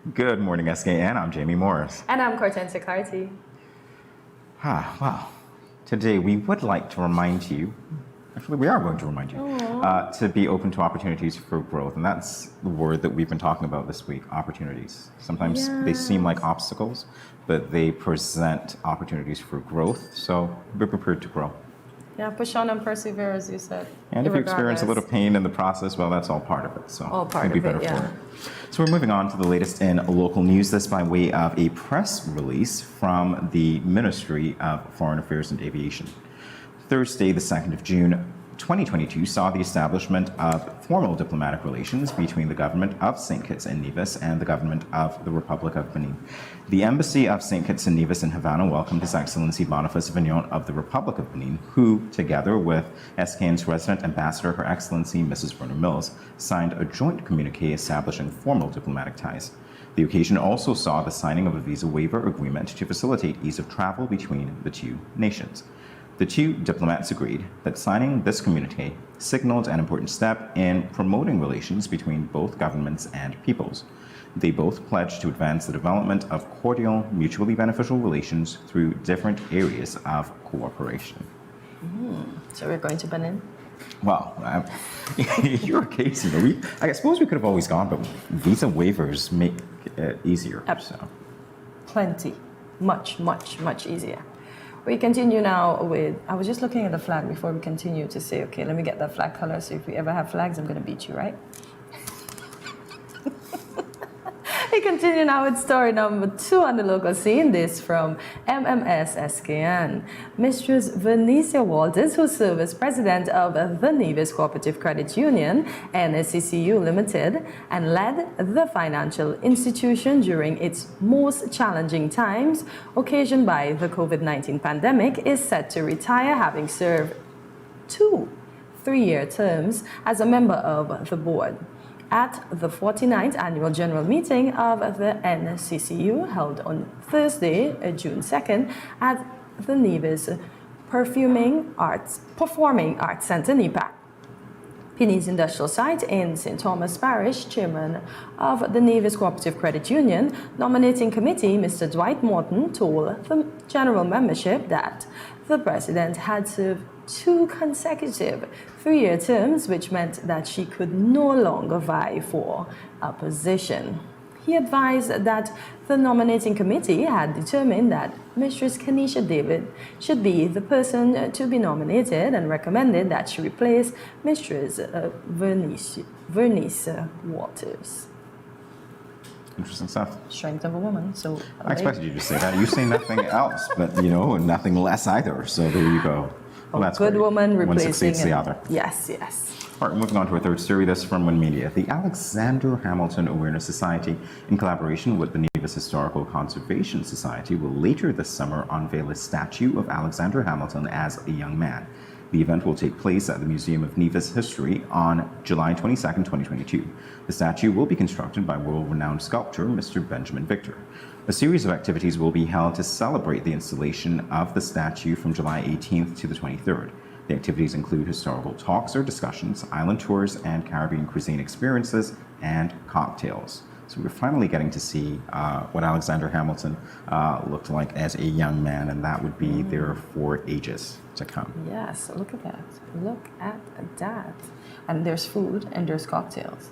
Good morning, SKN. I'm Jamie Morris. And I'm Cortensia Carty. Well, today we would like to remind you, actually we are going to remind you, to be open to opportunities for growth. And that's the word that we've been talking about this week, opportunities. Sometimes they seem like obstacles, but they present opportunities for growth. So be prepared to grow. Yeah, push on and persevere, as you said. And if you experience a little pain in the process, well, that's all part of it. So all part it'll be of better it, for it. So we're moving on to the latest in local news. This by way of a press release from the Ministry of Foreign Affairs and Aviation. Thursday, the 2nd of June, 2022 saw the establishment of formal diplomatic relations between the government of St. Kitts and Nevis and the government of the Republic of Benin. The Embassy of St. Kitts and Nevis in Havana welcomed His Excellency Boniface Vignon of the Republic of Benin, who, together with SKN's resident ambassador, Her Excellency Mrs. Verna Mills, signed a joint communique establishing formal diplomatic ties. The occasion also saw the signing of a visa waiver agreement to facilitate ease of travel between the two nations. The two diplomats agreed that signing this communique signaled an important step in promoting relations between both governments and peoples. They both pledged to advance the development of cordial, mutually beneficial relations through different areas of cooperation. So we're going to Benin? Well, your case, I suppose we could have always gone, but visa waivers make it easier. Absolutely. Plenty. Much easier. We continue now with, I was just looking at the flag before we continue to say, okay, let me get that flag color, so if we ever have flags, I'm going to beat you, right? We continue now with story number 2 on the local scene. This from MMS SKN. Mistress Venicia Walters, who served as president of the Nevis Cooperative Credit Union, NSCCU Limited, and led the financial institution during its most challenging times, occasioned by the COVID-19 pandemic, is set to retire, having served 2 3-year terms as a member of the board. At the 49th Annual General Meeting of the NCCU held on Thursday, June 2nd, at the Nevis Performing Arts Centre, NEPAC, Penny's Industrial Site in St. Thomas Parish, Chairman of the Nevis Cooperative Credit Union Nominating Committee, Mr. Dwight Morton, told the general membership that the President had served 2 consecutive 3-year terms, which meant that she could no longer vie for a position. He advised that the nominating committee had determined that Mistress Kenesha David should be the person to be nominated and recommended that she replace Mistress Vernice Waters. Interesting stuff. Strength of a woman. So I expected you to say that. You say nothing else, but and nothing less either. So there you go. Well, that's good great. woman One replacing succeeds the other. Yes. All right, moving on to our third story. This from One Media. The Alexander Hamilton Awareness Society, in collaboration with the Nevis Historical Conservation Society, will later this summer unveil a statue of Alexander Hamilton as a young man. The event will take place at the Museum of Nevis History on July 22nd, 2022. The statue will be constructed by world-renowned sculptor Mr. Benjamin Victor. A series of activities will be held to celebrate the installation of the statue from July 18th to the 23rd. The activities include historical talks or discussions, island tours, and Caribbean cuisine experiences, and cocktails. So we're finally getting to see what Alexander Hamilton looked like as a young man, and that would be there for ages to come. Yes, look at that. Look at that. And there's food and there's cocktails.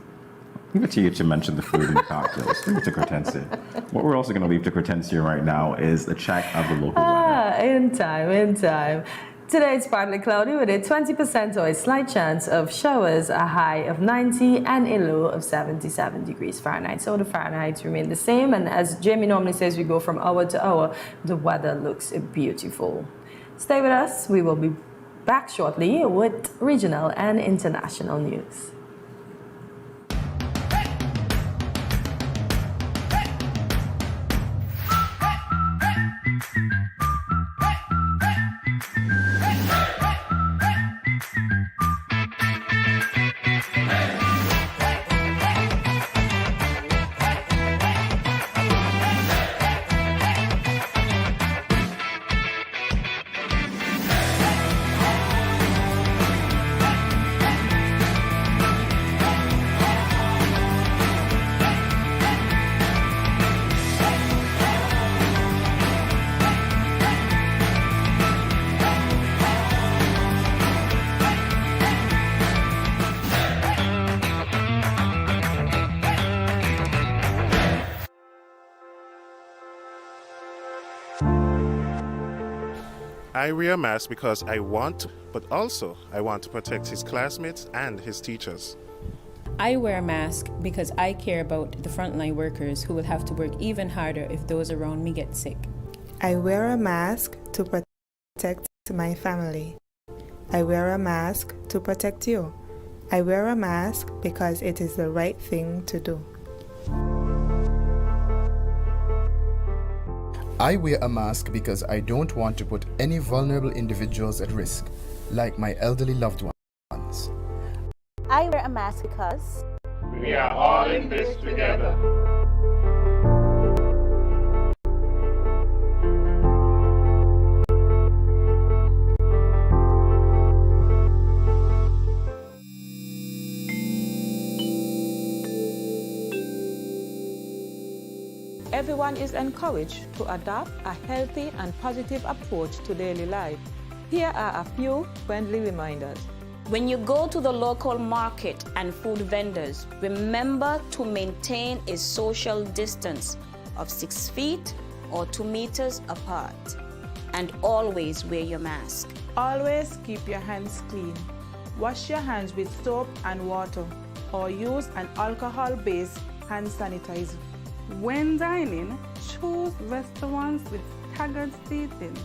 Leave it to you to mention the food and the cocktails. Leave it to Cortensia. What we're also going to leave to Cortensia right now is a check of the local weather. In time. Today it's partly cloudy with a 20% or a slight chance of showers, a high of 90 and a low of 77 degrees Fahrenheit. So the Fahrenheit remain the same, and as Jamie normally says, we go from hour to hour. The weather looks beautiful. Stay with us. We will be back shortly with regional and international news. I wear a mask because I want to, but also I want to protect his classmates and his teachers. I wear a mask because I care about the frontline workers who will have to work even harder if those around me get sick. I wear a mask to protect my family. I wear a mask to protect you. I wear a mask because it is the right thing to do. I wear a mask because I don't want to put any vulnerable individuals at risk, like my elderly loved ones. I wear a mask because we are all in this together. Everyone is encouraged to adopt a healthy and positive approach to daily life. Here are a few friendly reminders. When you go to the local market and food vendors, remember to maintain a social distance of 6 feet or 2 meters apart. And always wear your mask. Always keep your hands clean. Wash your hands with soap and water or use an alcohol-based hand sanitizer. When dining, choose restaurants with staggered seating.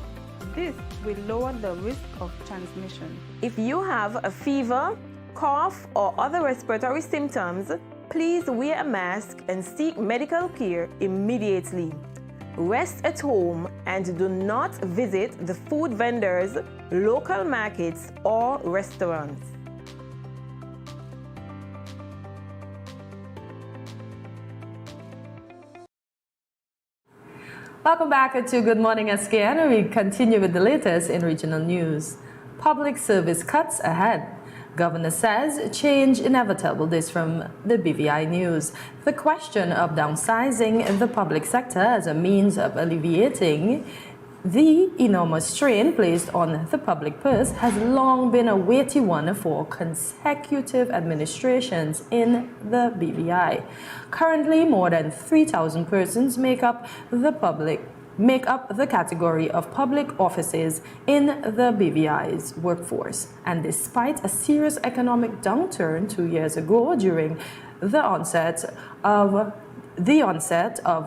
This will lower the risk of transmission. If you have a fever, cough, or other respiratory symptoms, please wear a mask and seek medical care immediately. Rest at home and do not visit the food vendors, local markets, or restaurants. Welcome back to Good Morning SKN. We continue with the latest in regional news. Public service cuts ahead. Governor says change inevitable. This from the BVI News. The question of downsizing the public sector as a means of alleviating the enormous strain placed on the public purse has long been a weighty one for consecutive administrations in the BVI. Currently, more than 3,000 persons make up the category of public offices in the BVI's workforce. And despite a serious economic downturn 2 years ago during the onset of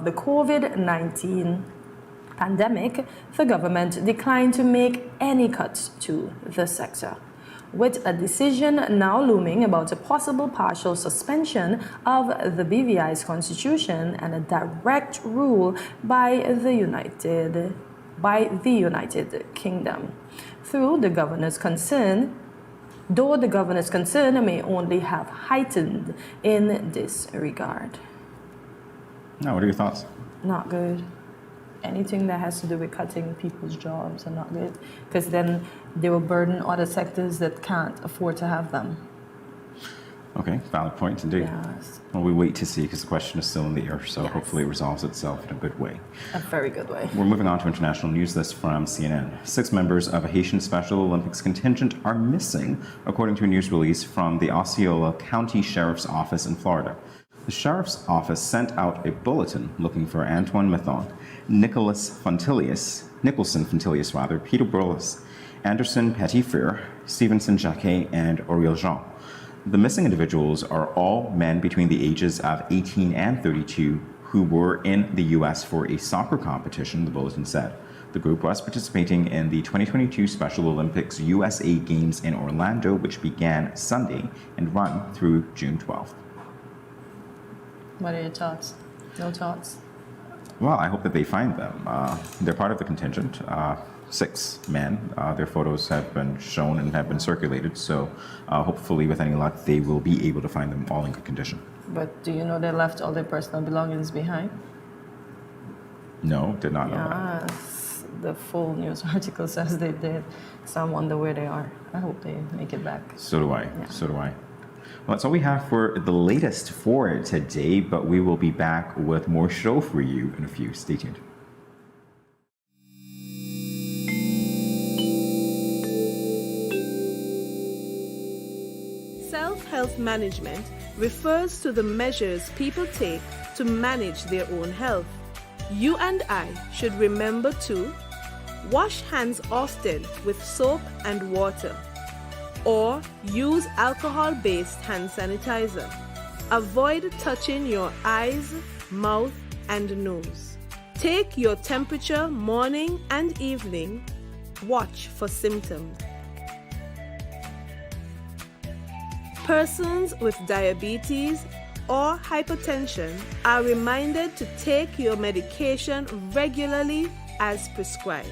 the COVID-19 pandemic, the government declined to make any cuts to the sector, with a decision now looming about a possible partial suspension of the BVI's constitution and a direct rule by the United Kingdom. Though the governor's concern may only have heightened in this regard. Now, what are your thoughts? Not good. Anything that has to do with cutting people's jobs are not good, because then they will burden other sectors that can't afford to have them. Okay, valid point indeed. Yes. Well, we wait to see because the question is still in the air, so Yes. hopefully it resolves itself in a good way. A very good way. We're moving on to international news this from CNN. 6 members of a Haitian Special Olympics contingent are missing, according to a news release from the Osceola County Sheriff's Office in Florida. The Sheriff's Office sent out a bulletin looking for Antoine Methon, Nicholson Fontilius, Peter Burles, Anderson Petitfer, Stevenson Jacquet, and Oriel Jean. The missing individuals are all men between the ages of 18 and 32 who were in the U.S. for a soccer competition, the bulletin said. The group was participating in the 2022 Special Olympics USA Games in Orlando, which began Sunday and run through June 12th. What are your thoughts? No thoughts? Well, I hope that they find them. They're part of the contingent, 6 men. Their photos have been shown and have been circulated, so hopefully with any luck they will be able to find them all in good condition. But do you know they left all their personal belongings behind? No, did not know that. Yes, the full news article says they did. So I wonder where they are. I hope they make it back. So do I, Yeah. so do I. Well, that's all we have for the latest for today, but we will be back with more show for you in a few. Stay tuned. Self-health management refers to the measures people take to manage their own health. You and I should remember to Wash hands often with soap and water, or use alcohol-based hand sanitizer. Avoid touching your eyes, mouth, and nose. Take your temperature morning and evening. Watch for symptoms. Persons with diabetes or hypertension are reminded to take your medication regularly as prescribed.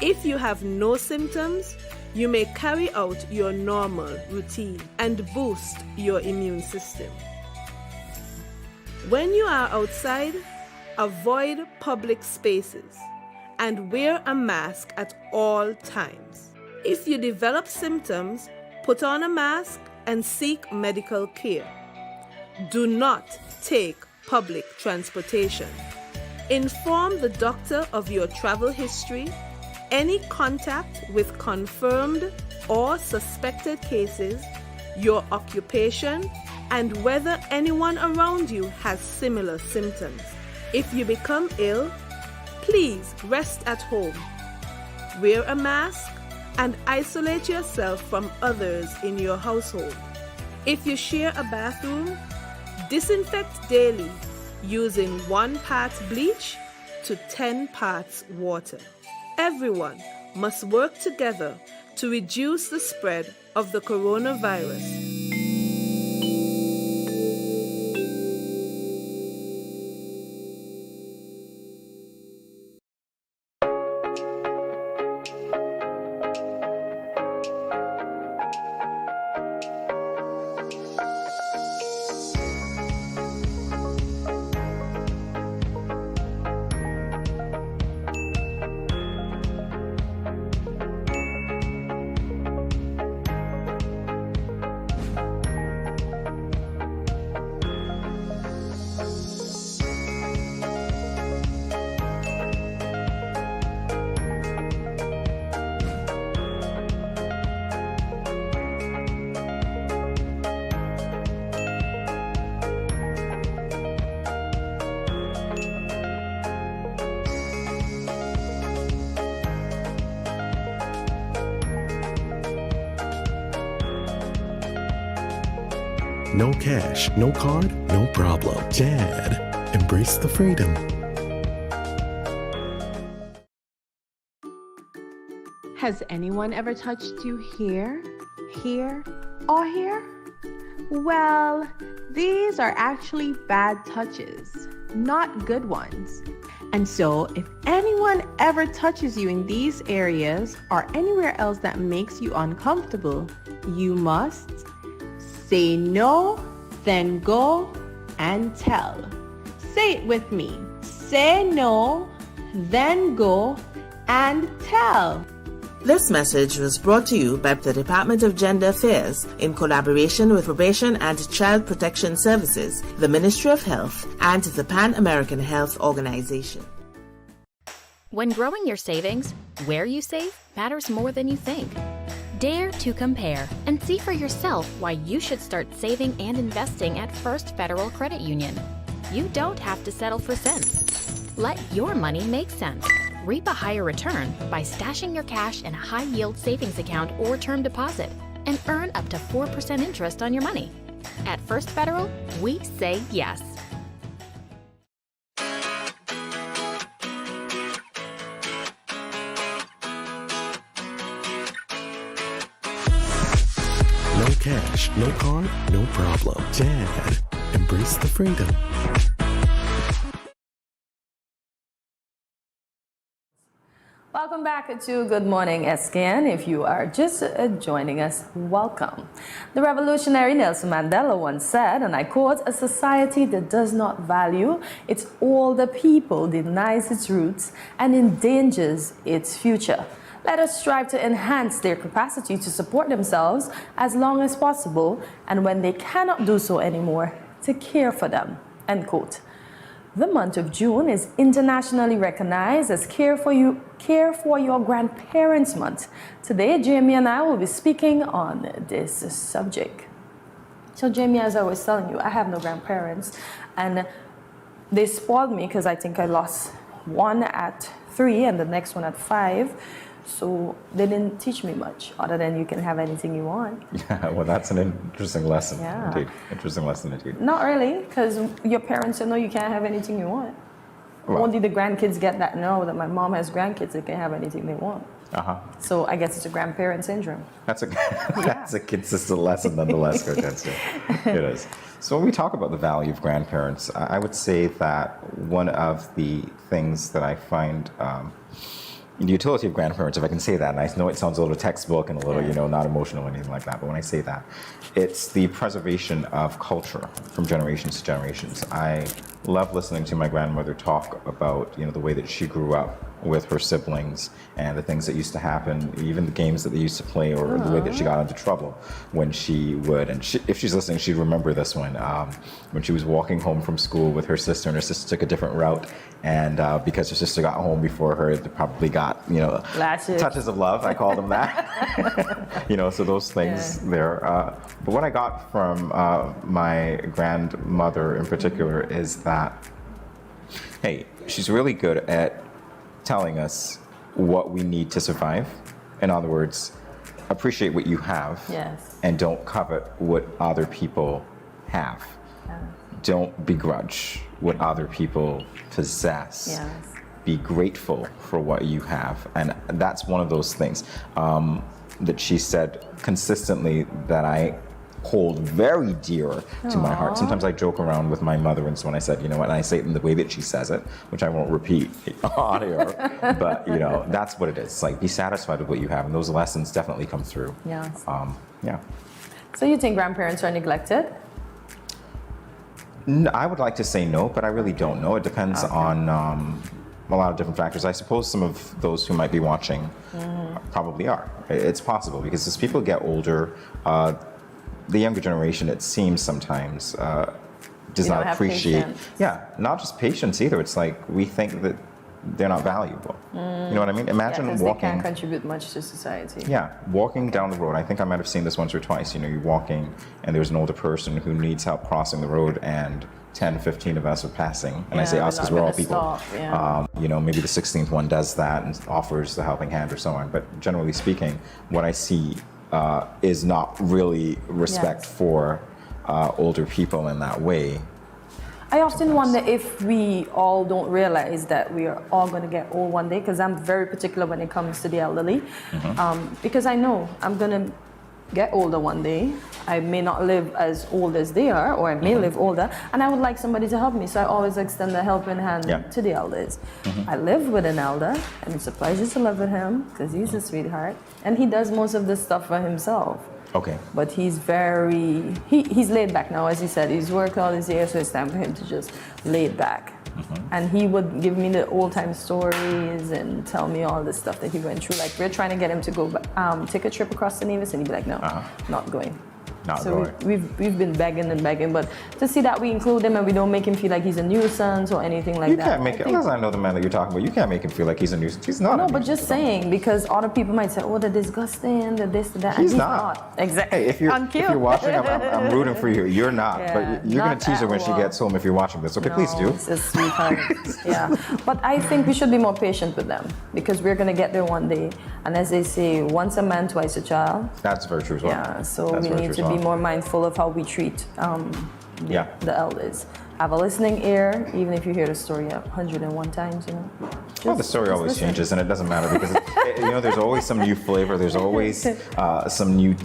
If you have no symptoms, you may carry out your normal routine and boost your immune system. When you are outside, avoid public spaces and wear a mask at all times. If you develop symptoms, put on a mask and seek medical care. Do not take public transportation. Inform the doctor of your travel history, any contact with confirmed or suspected cases, your occupation, and whether anyone around you has similar symptoms. If you become ill, please rest at home. Wear a mask and isolate yourself from others in your household. If you share a bathroom, disinfect daily using 1 part bleach to 10 parts water. Everyone must work together to reduce the spread of the coronavirus. No cash, no card, no problem. Jad, embrace the freedom. Has anyone ever touched you here, here, or here? Well, these are actually bad touches, not good ones. And so, if anyone ever touches you in these areas or anywhere else that makes you uncomfortable, you must say no, then go and tell. Say it with me. Say no, then go and tell. This message was brought to you by the Department of Gender Affairs in collaboration with Probation and Child Protection Services, the Ministry of Health, and the Pan American Health Organization. When growing your savings, where you save matters more than you think. Dare to compare and see for yourself why you should start saving and investing at First Federal Credit Union. You don't have to settle for cents. Let your money make sense. Reap a higher return by stashing your cash in a high-yield savings account or term deposit and earn up to 4% interest on your money. At First Federal, we say yes. No cash, no card, no problem. Jad, embrace the freedom. Welcome back to Good Morning SKN. If you are just joining us, welcome. The revolutionary Nelson Mandela once said, and I quote, "A society that does not value its older people denies its roots and endangers its future. Let us strive to enhance their capacity to support themselves as long as possible, and when they cannot do so anymore, to care for them." End quote. The month of June is internationally recognized as Care for Your Grandparents Month. Today, Jamie and I will be speaking on this subject. So Jamie, as I was telling you, I have no grandparents, and they spoiled me because I think I lost one at 3 and the next one at 5. So they didn't teach me much other than you can have anything you want. Yeah, well, that's an interesting lesson. Yeah. Indeed. Interesting lesson indeed. Not really, because your parents say, no, you can't have anything you want. Well, only the grandkids get that know that my mom has grandkids, they can have anything they want. So I guess it's a grandparent syndrome. That's a consistent lesson nonetheless, Coach Henson. It is. So when we talk about the value of grandparents, I would say that one of the things that I find the utility of grandparents, if I can say that, and I know it sounds a little textbook and a little, not emotional or anything like that, but when I say that, it's the preservation of culture from generations to generations. I love listening to my grandmother talk about, the way that she grew up with her siblings and the things that used to happen, even the games that they used to play, or the way that she got into trouble when she would. And if she's listening, she'd remember this one. When she was walking home from school with her sister, and her sister took a different route, and because her sister got home before her, they probably got, touches of love, I call them that. So those things there. But what I got from my grandmother in particular is that, hey, she's really good at telling us what we need to survive. In other words, appreciate what you have, and don't covet what other people have. Don't begrudge what other people possess. Be grateful for what you have. And that's one of those things that she said consistently that I hold very dear to my heart. Sometimes I joke around with my mother, and so when I said, and I say it in the way that she says it, which I won't repeat on air, but that's what it is. It's like, be satisfied with what you have, and those lessons definitely come through. So you think grandparents are neglected? I would like to say no, but I really don't know. It depends on a lot of different factors. I suppose some of those who might be watching probably are. It's possible, because as people get older, the younger generation, it seems sometimes, does not appreciate. Not just patience either. It's like we think that they're not valuable. You know what I mean? Imagine walking. They can't contribute much to society. Walking down the road. I think I might have seen this once or twice. You're walking, and there's an older person who needs help crossing the road, and 10, 15 of us are passing. And I say us because we're all people. Maybe the 16th one does that and offers the helping hand or so on. But generally speaking, what I see is not really respect for older people in that way. I often wonder if we all don't realize that we are all going to get old one day, because I'm very particular when it comes to the elderly. Because I know I'm going to get older one day. I may not live as old as they are, or I may live older, and I would like somebody to help me, so I always extend a helping hand to the elders. I live with an elder, and it's a pleasure to live with him, because he's a sweetheart, and he does most of the stuff for himself. But he's he's laid back now, as he said. He's worked all his years, so it's time for him to just lay back. And he would give me the old time stories and tell me all the stuff that he went through. Like, we're trying to get him to go take a trip across the Nevis, and he'd be like, no, not going. We've been begging and begging, but to see that we include him and we don't make him feel like he's a nuisance or anything like that. You can't make it, unless I know the man that you're talking about, you can't make him feel like he's a nuisance. He's not. No, but just saying, because other people might say, oh, they're disgusting, they're this, they're that. He's not. Exactly. Hey, if you're watching, I'm rooting for you. You're not, but you're going to tease her when she gets home if you're watching this. Okay, please do. It's a sweetheart. But I think we should be more patient with them, because we're going to get there one day. And as they say, once a man, twice a child. That's very true as well. So we need to be more mindful of how we treat the elders. Have a listening ear, even if you hear the story 101 times, The story always changes, and it doesn't matter, because there's always some new flavor. There's always some new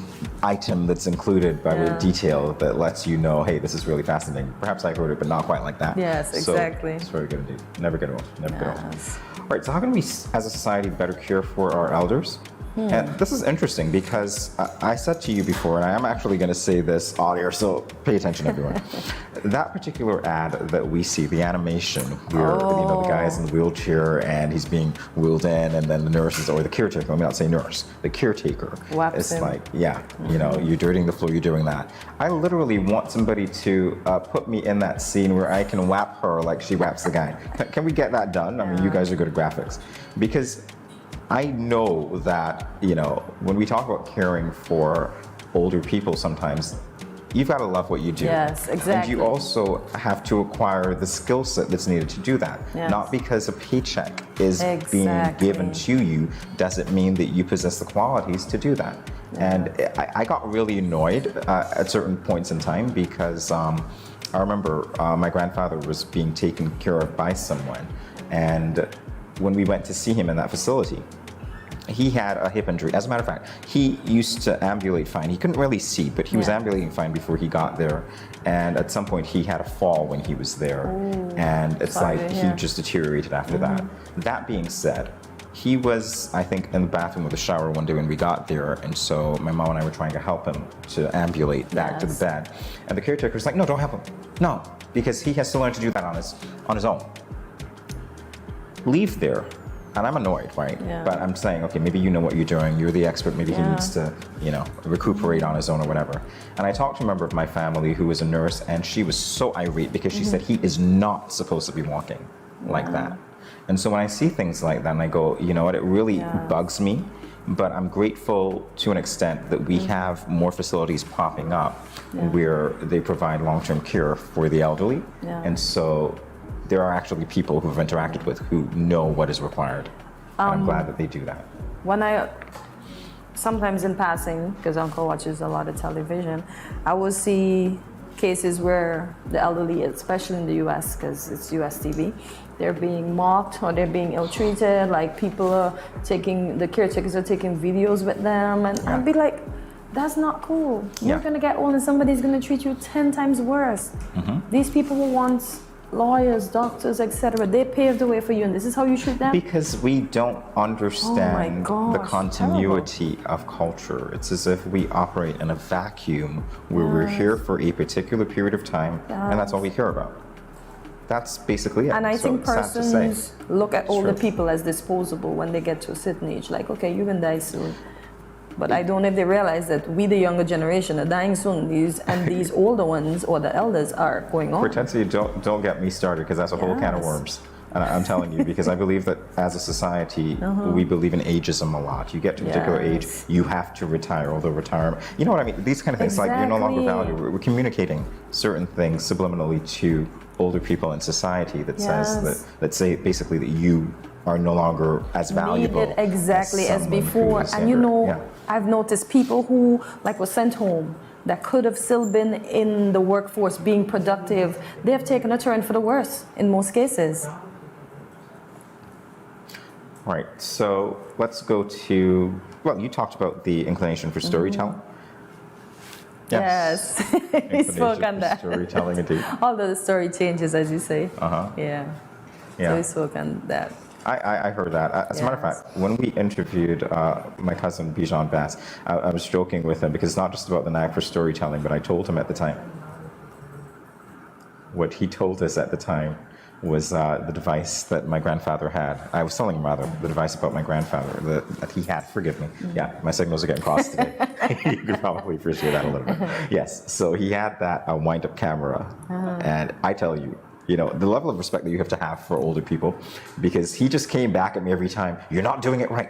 item that's included by way of detail that lets you know, hey, this is really fascinating. Perhaps I heard it, but not quite like that. Yes, exactly. So it's very good indeed. Never get old. Never get old. All right, so how can we, as a society, better care for our elders? And this is interesting, because I said to you before, and I am actually going to say this on air, so pay attention, everyone. That particular ad that we see, the animation where the guy is in the wheelchair and he's being wheeled in, and then the nurses, or the caretaker, let me not say nurse, the caretaker, it's like, you're dirtying the floor, you're doing that. I literally want somebody to put me in that scene where I can whap her like she whaps the guy. Can we get that done? I mean, you guys are good at graphics. Because I know that, when we talk about caring for older people, sometimes you've got to love what you do. Yes, exactly. And you also have to acquire the skill set that's needed to do that. Yes. Not because a paycheck is being given to you doesn't mean that you possess the qualities to do that. And I got really annoyed at certain points in time because I remember my grandfather was being taken care of by someone. And when we went to see him in that facility, he had a hip injury. As a matter of fact, he used to ambulate fine. He couldn't really see, but he was ambulating fine before he got there. And at some point, he had a fall when he was there. And it's like he just deteriorated after that. That being said, he was, I think, in the bathroom with a shower one day when we got there. And so my mom and I were trying to help him to ambulate back to the bed. And the caretaker was like, no, don't help him. No, because he has to learn to do that on his own. Leave there. And I'm annoyed, right? But I'm saying, okay, maybe you know what you're doing. You're the expert. Maybe he needs to, recuperate on his own or whatever. And I talked to a member of my family who was a nurse, and she was so irate because she said he is not supposed to be walking like that. And so when I see things like that, and I go, you know what, it really bugs me. But I'm grateful to an extent that we have more facilities popping up where they provide long-term care for the elderly. And so there are actually people who have interacted with who know what is required. And I'm glad that they do that. When sometimes in passing, because Uncle watches a lot of television, I will see cases where the elderly, especially in the US, because it's US TV, they're being mocked or they're being ill-treated, like the caretakers are taking videos with them, and I'd be like, that's not cool. You're gonna get old and somebody's gonna treat you 10 times worse. These people were once lawyers, doctors, etc. They paved the way for you, and this is how you treat them? Because we don't understand the continuity of culture. It's as if we operate in a vacuum where we're here for a particular period of time, and that's all we care about. That's basically it. And I think persons look at older people as disposable when they get to a certain age. Like, okay, you're gonna die soon. But I don't know if they realize that we, the younger generation, are dying soon. These older ones or the elders are going on. Pretensity, don't get me started, because that's a whole can of worms. And I'm telling you, because I believe that as a society, we believe in ageism a lot. You get to a particular age, you have to retire, although retirement, you know what I mean? These kind of things, like you're no longer valued. We're communicating certain things subliminally to older people in society that says that say basically that you are no longer as valuable as before. And I've noticed people who were sent home that could have still been in the workforce being productive, they have taken a turn for the worse in most cases. Right, so let's go to, well, you talked about the inclination for storytelling. Yes, we spoke on that. Storytelling indeed. Although the story changes, as you say. Yeah. So we spoke on that. I heard that. As a matter of fact, when we interviewed my cousin Bijan Bass, I was joking with him because it's not just about the knack for storytelling, but I told him at the time, what he told us at the time was the device that my grandfather had. I was telling him, rather, the device about my grandfather that he had. Forgive me. Yeah, my signals are getting crossed today. You could probably appreciate that a little bit. Yes, so he had that wind-up camera, and I tell you, the level of respect that you have to have for older people, because he just came back at me every time, you're not doing it right.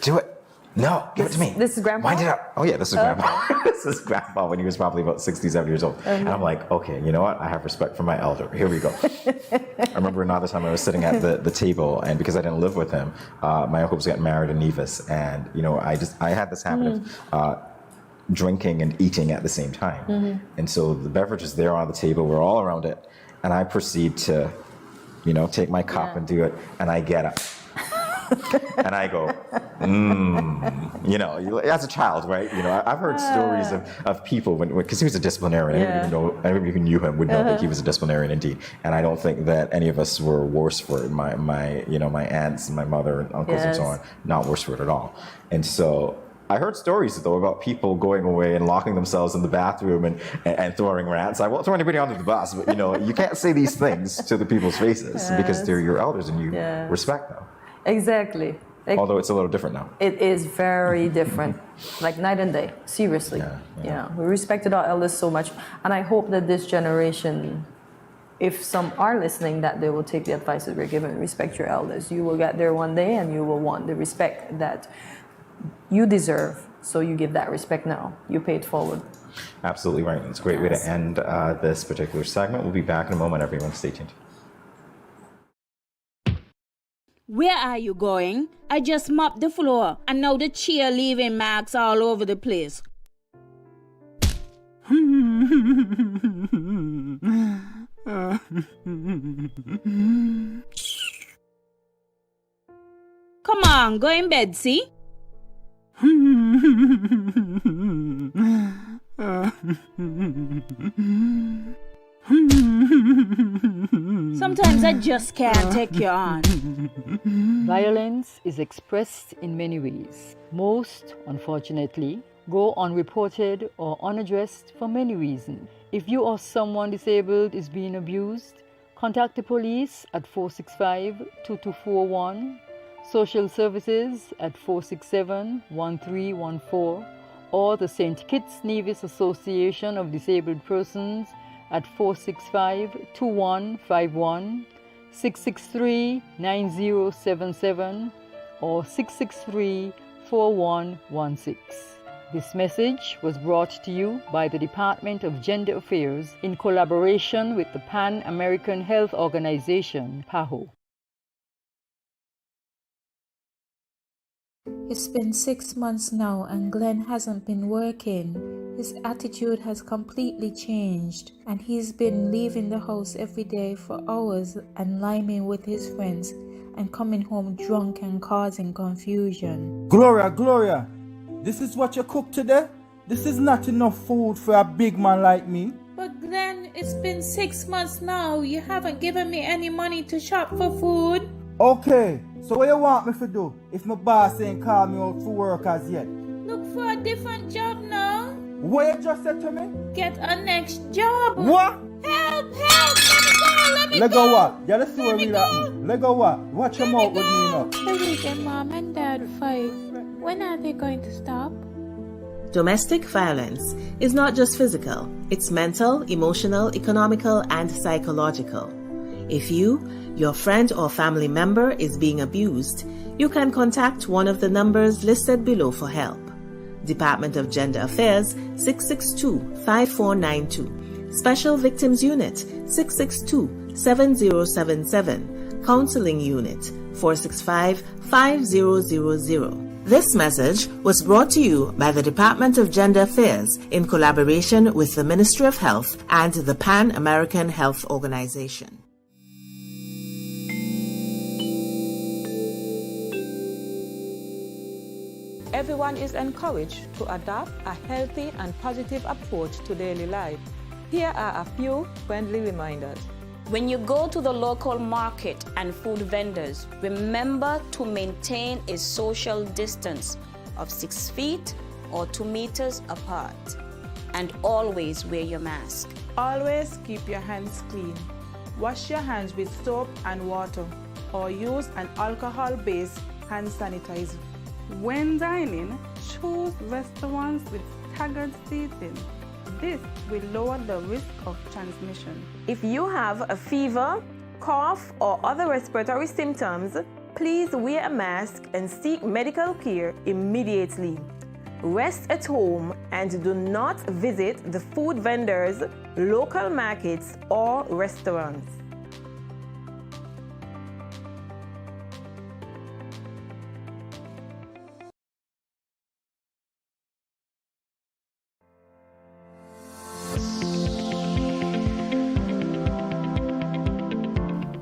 Do it. No, give it to me. This is Grandpa? Wind it up. Oh yeah, this is Grandpa. This is Grandpa when he was probably about 67 years old. And I'm like, okay, you know what? I have respect for my elder. Here we go. I remember another time I was sitting at the table, and because I didn't live with him, my uncle was getting married in Nevis, and I had this habit of drinking and eating at the same time. And so the beverage is there on the table, we're all around it, and I proceed to, take my cup and do it, and I get up. And I go, as a child, right? I've heard stories of people because he was a disciplinarian. Anybody who knew him would know that he was a disciplinarian indeed. And I don't think that any of us were worse for it. My aunts and my mother and uncles and so on, not worse for it at all. And so I heard stories, though, about people going away and locking themselves in the bathroom and throwing rants. I won't throw anybody under the bus, but, you can't say these things to the people's faces because they're your elders and you respect them. Exactly. Although it's a little different now. It is very different, like night and day, seriously. We respected our elders so much, and I hope that this generation, if some are listening, that they will take the advice that we're given. Respect your elders. You will get there one day, and you will want the respect that you deserve, So you give that respect now. You pay it forward. Absolutely right. It's a great way to end this particular segment. We'll be back in a moment. Everyone stay tuned. Where are you going? I just mopped the floor and now the chair leaving marks all over the place. Come on, go in bed, see? Sometimes I just can't take you on. Violence is expressed in many ways. Most, unfortunately, go unreported or unaddressed for many reasons. If you or someone disabled is being abused, contact the police at 465-2241, social services at 467-1314, or the St. Kitts Nevis Association of Disabled Persons at 465-2151, 663-9077, or 663-4116. This message was brought to you by the Department of Gender Affairs in collaboration with the Pan American Health Organization, PAHO. It's been 6 months now and Glenn hasn't been working. His attitude has completely changed and he's been leaving the house every day for hours and liming with his friends and coming home drunk and causing confusion. Gloria, this is what you cook today? This is not enough food for a big man like me. But Glenn, it's been 6 months now. You haven't given me any money to shop for food. Okay, so what you want me to do if my boss ain't call me out for work as yet? Look for a different job now. What you just said to me? Get a next job. What? Help! Let me Let go! go what? You let's see what we like me. Let go what? Watch your mouth with me now. The weekend mom and dad fight. When are they going to stop? Domestic violence is not just physical, it's mental, emotional, economical, and psychological. If you, your friend or family member is being abused, you can contact one of the numbers listed below for help. Department of Gender Affairs 662-5492, Special Victims Unit 662-7077, Counseling Unit 465-5000. This message was brought to you by the Department of Gender Affairs in collaboration with the Ministry of Health and the Pan American Health Organization. Everyone is encouraged to adopt a healthy and positive approach to daily life. Here are a few friendly reminders. When you go to the local market and food vendors, remember to maintain a social distance of 6 feet or 2 meters apart. And always wear your mask. Always keep your hands clean. Wash your hands with soap and water or use an alcohol-based hand sanitizer. When dining, choose restaurants with staggered seating. This will lower the risk of transmission. If you have a fever, cough, or other respiratory symptoms, please wear a mask and seek medical care immediately. Rest at home and do not visit the food vendors, local markets, or restaurants.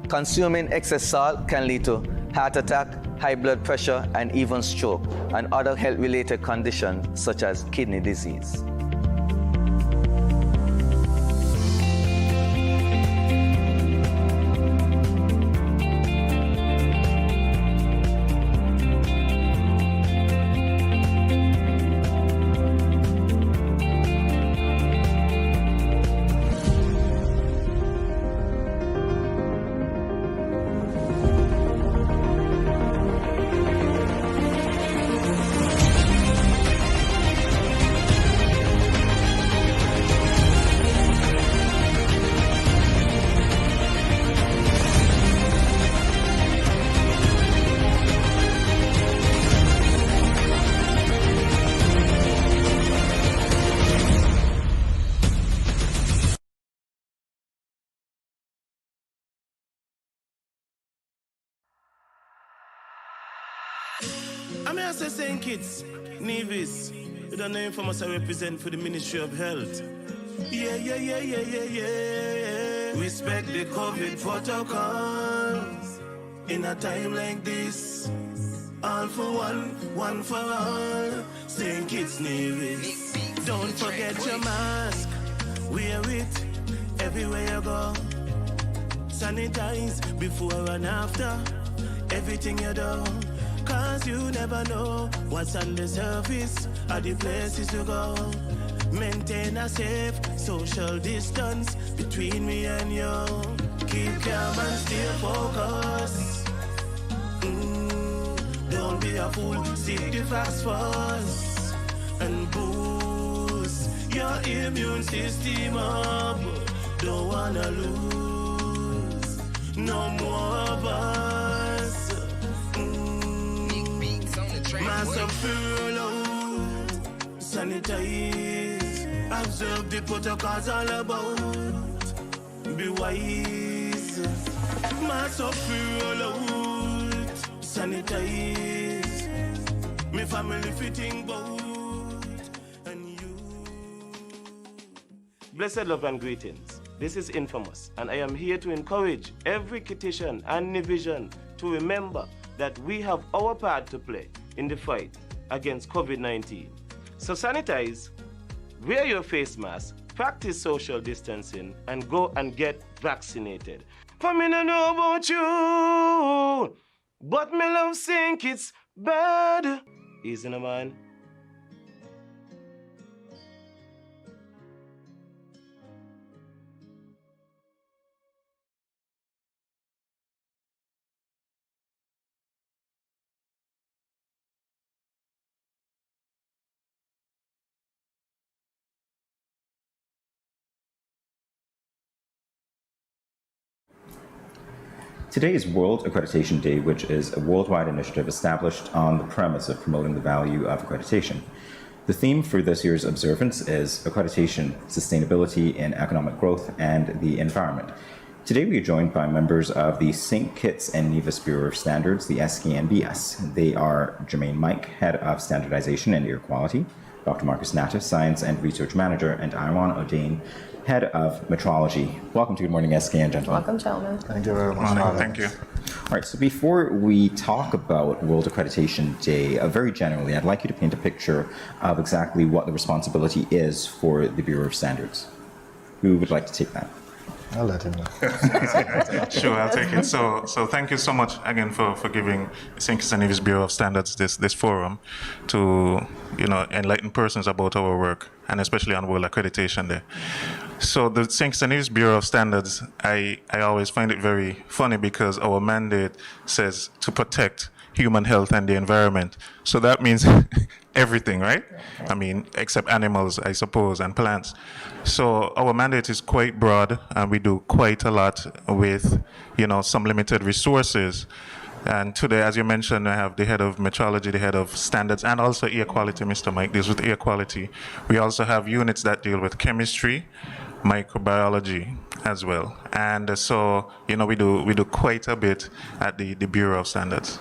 Consuming excess salt can lead to heart attack, high blood pressure, and even stroke, and other health-related conditions such as kidney disease. I'm here to St. Kitts, Nevis. You don't know Infamous I represent for the Ministry of Health. Yeah. Respect the COVID protocols. In a time like this, all for one for all. St. Kitts, Nevis. Don't forget your mask. Wear it everywhere you go. Sanitize before and after everything you do. Cause you never know what's on the surface of the places you go. Maintain a safe social distance between me and you. Keep calm and stay focused. Don't be a fool, seek the facts first. And boost your immune system up. Don't wanna lose no more of us. Mask up, furlough, sanitize, observe the protocols all about. Be wise. Mask up, furlough, sanitize. Me family fitting boat. Blessed love and greetings. This is Infamous, and I am here to encourage every Kittitian and Nevisian to remember that we have our part to play in the fight against COVID-19. So sanitize, wear your face mask, practice social distancing, and go and get vaccinated. For me no know about you, but me love St. Kitts bad. Easy no man. Today is World Accreditation Day, which is a worldwide initiative established on the premise of promoting the value of accreditation. The theme for this year's observance is Accreditation, Sustainability in Economic Growth and the Environment. Today we are joined by members of the St. Kitts and Nevis Bureau of Standards, the SKNBS. They are Jermaine Mike, Head of Standardization and Air Quality, Dr. Marcus Natta, Science and Research Manager, and Iwan O'Dane, Head of Metrology. Welcome to Good Morning SKN, gentlemen. Welcome, gentlemen. Thank you very much. Thank you. All right, so before we talk about World Accreditation Day, very generally, I'd like you to paint a picture of exactly what the responsibility is for the Bureau of Standards. Who would like to take that? I'll let him know. Sure, I'll take it. So thank you so much again for giving St. Kitts and Nevis Bureau of Standards this forum to enlighten persons about our work, and especially on World Accreditation Day. So the St. Kitts and Nevis Bureau of Standards, I always find it very funny because our mandate says to protect human health and the environment. So that means everything, right? I mean, except animals, I suppose, and plants. So our mandate is quite broad, and we do quite a lot with, some limited resources. And today, as you mentioned, I have the head of metrology, the head of standards, and also air quality. Mr. Mike deals with air quality. We also have units that deal with chemistry, microbiology as well. And so, we do quite a bit at the Bureau of Standards.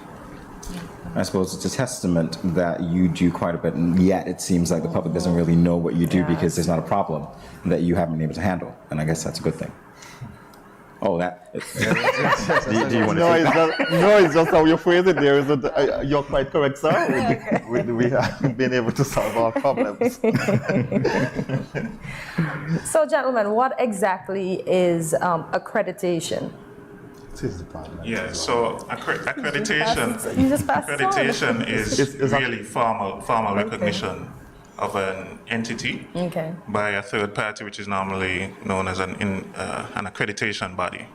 I suppose it's a testament that you do quite a bit, and yet it seems like the public doesn't really know what you do because there's not a problem that you haven't been able to handle, and I guess that's a good thing. Oh, that. Do you want to take that? It's just how you phrase it there. You're quite correct, sir. We haven't been able to solve our problems. So, gentlemen, what exactly is accreditation? Yeah, so accreditation is really formal recognition of an entity by a third party, which is normally known as an accreditation body.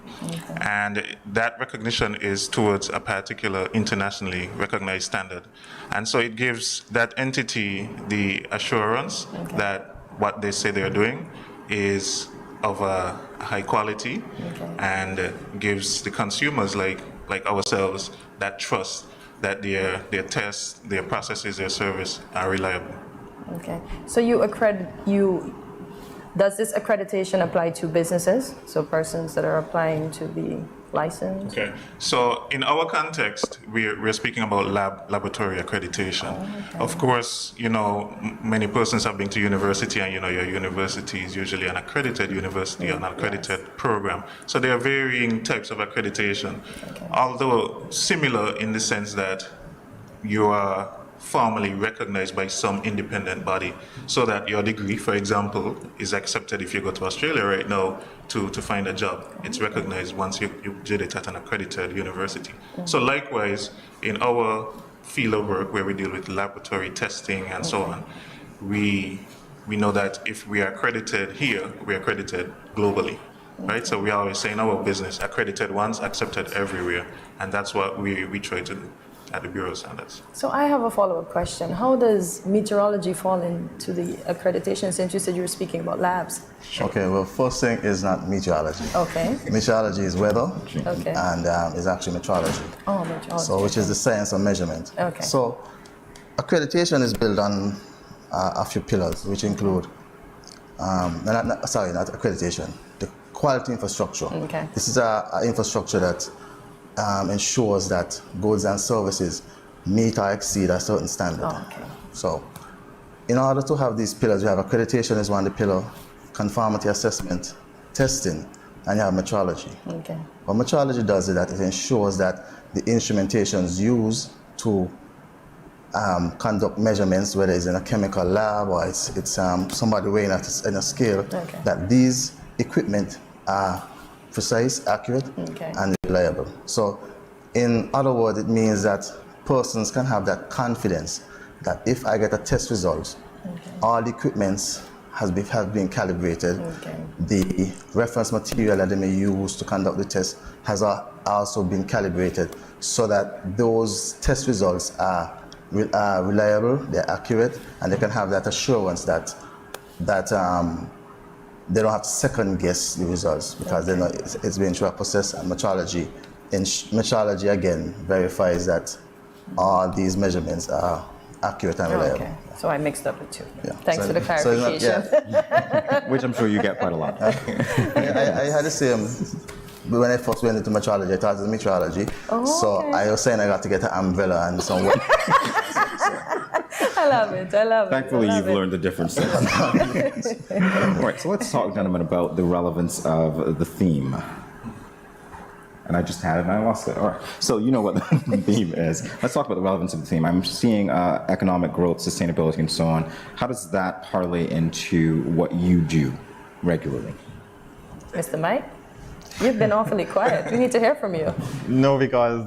And that recognition is towards a particular internationally recognized standard. And so it gives that entity the assurance that what they say they're doing is of a high quality and gives the consumers like ourselves that trust that their tests, their processes, their service are reliable. Okay, so you Does this accreditation apply to businesses, so persons that are applying to be licensed? Okay, so in our context, we're speaking about laboratory accreditation. Of course, many persons have been to university, and your university is usually an accredited university, an accredited program. So there are varying types of accreditation, although similar in the sense that you are formally recognized by some independent body, so that your degree, for example, is accepted if you go to Australia right now to find a job. It's recognized once you did it at an accredited university. So likewise, in our field of work where we deal with laboratory testing and so on, we know that if we are accredited here, we are accredited globally. Right, so we always say in our business, accredited once, accepted everywhere, and that's what we try to do at the Bureau of Standards. So I have a follow-up question. How does meteorology fall into the accreditation, since you said you were speaking about labs? Okay, well, first thing is not meteorology. Okay. Meteorology is weather, Okay. and is actually metrology. Oh, meteorology. So, which is the science of measurement. Okay. So, accreditation is built on a few pillars, which include, not accreditation, the quality infrastructure. Okay. This is an infrastructure that ensures that goods and services meet or exceed a certain standard. Oh, okay. So, in order to have these pillars, you have accreditation as one of the pillar, conformity assessment, testing, and you have metrology. Okay. What metrology does is that it ensures that the instrumentations used to conduct measurements, whether it's in a chemical lab or it's somebody weighing at in a scale, Okay. that these equipment are precise, accurate, Okay. and reliable. So, in other words, it means that persons can have that confidence that if I get a test result, all the equipments have been calibrated. The reference material that they may use to conduct the test has also been calibrated, so that those test results are reliable, they're accurate, and they can have that assurance that they don't have to second guess the results, because they know it's been through a process, and metrology. And metrology again verifies that all these measurements are accurate and reliable. Okay. So I mixed up the two. Yeah. Thanks for the So it's not- clarification. Which I'm sure you get quite a lot. I had the same. When I first went into metrology, I thought it was metrology. Oh, so okay. I was saying I got to get an umbrella and some work. I love it. I love Thankfully, it. you've learned the differences. All right, so let's talk, gentlemen, about the relevance of the theme. And I just had it and I lost it. All right. So you know what the theme is. Let's talk about the relevance of the theme. I'm seeing economic growth, sustainability, and so on. How does that parlay into what you do regularly? Mr. Mike, you've been awfully quiet. We need to hear from you. No, because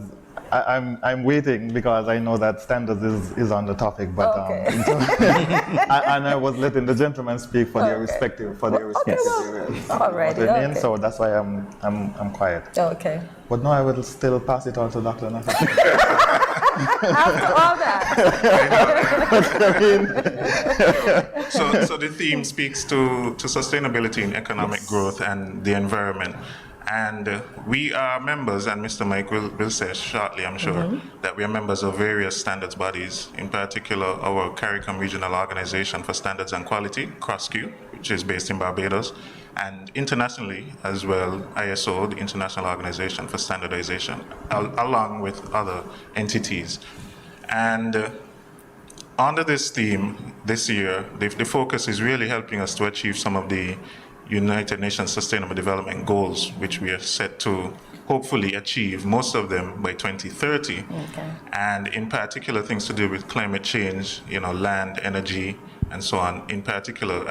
I'm waiting, because I know that standards is on the topic, but and I was letting the gentlemen speak for their respective areas. Alright, You know what I mean? okay. So that's why I'm quiet. Okay. But now I will still pass it on to Dr. Nafa. After all that. So the theme speaks to sustainability and economic growth and the environment. And we are members, and Mr. Mike will say shortly, I'm sure, that we are members of various standards bodies, in particular our CARICOM Regional Organization for Standards and Quality, CROSQ, which is based in Barbados, and internationally as well, ISO, the International Organization for Standardization, along with other entities. And under this theme, this year, the focus is really helping us to achieve some of the United Nations Sustainable Development Goals, which we are set to hopefully achieve, most of them by 2030. And in particular, things to do with climate change, land, energy, and so on. In particular,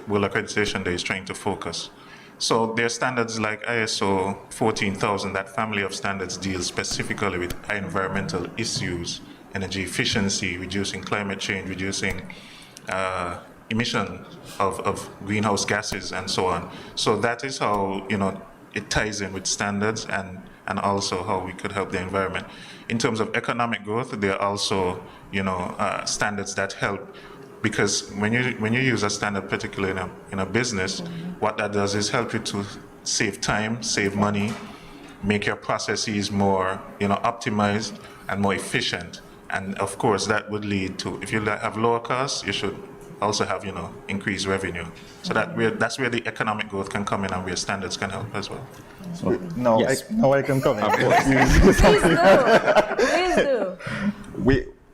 World Accreditation Day is trying to focus. So there are standards like ISO 14000, that family of standards deals specifically with environmental issues, energy efficiency, reducing climate change, reducing emission of greenhouse gases and so on. So that is how it ties in with standards and also how we could help the environment. In terms of economic growth, there are also standards that help, because when you use a standard, particularly in a business, what that does is help you to save time, save money, make your processes more optimized and more efficient. And of course, that would lead to, if you have lower costs, you should also have, increased revenue. So that's where the economic growth can come in and where standards can help as well. Now I can come in. Please do.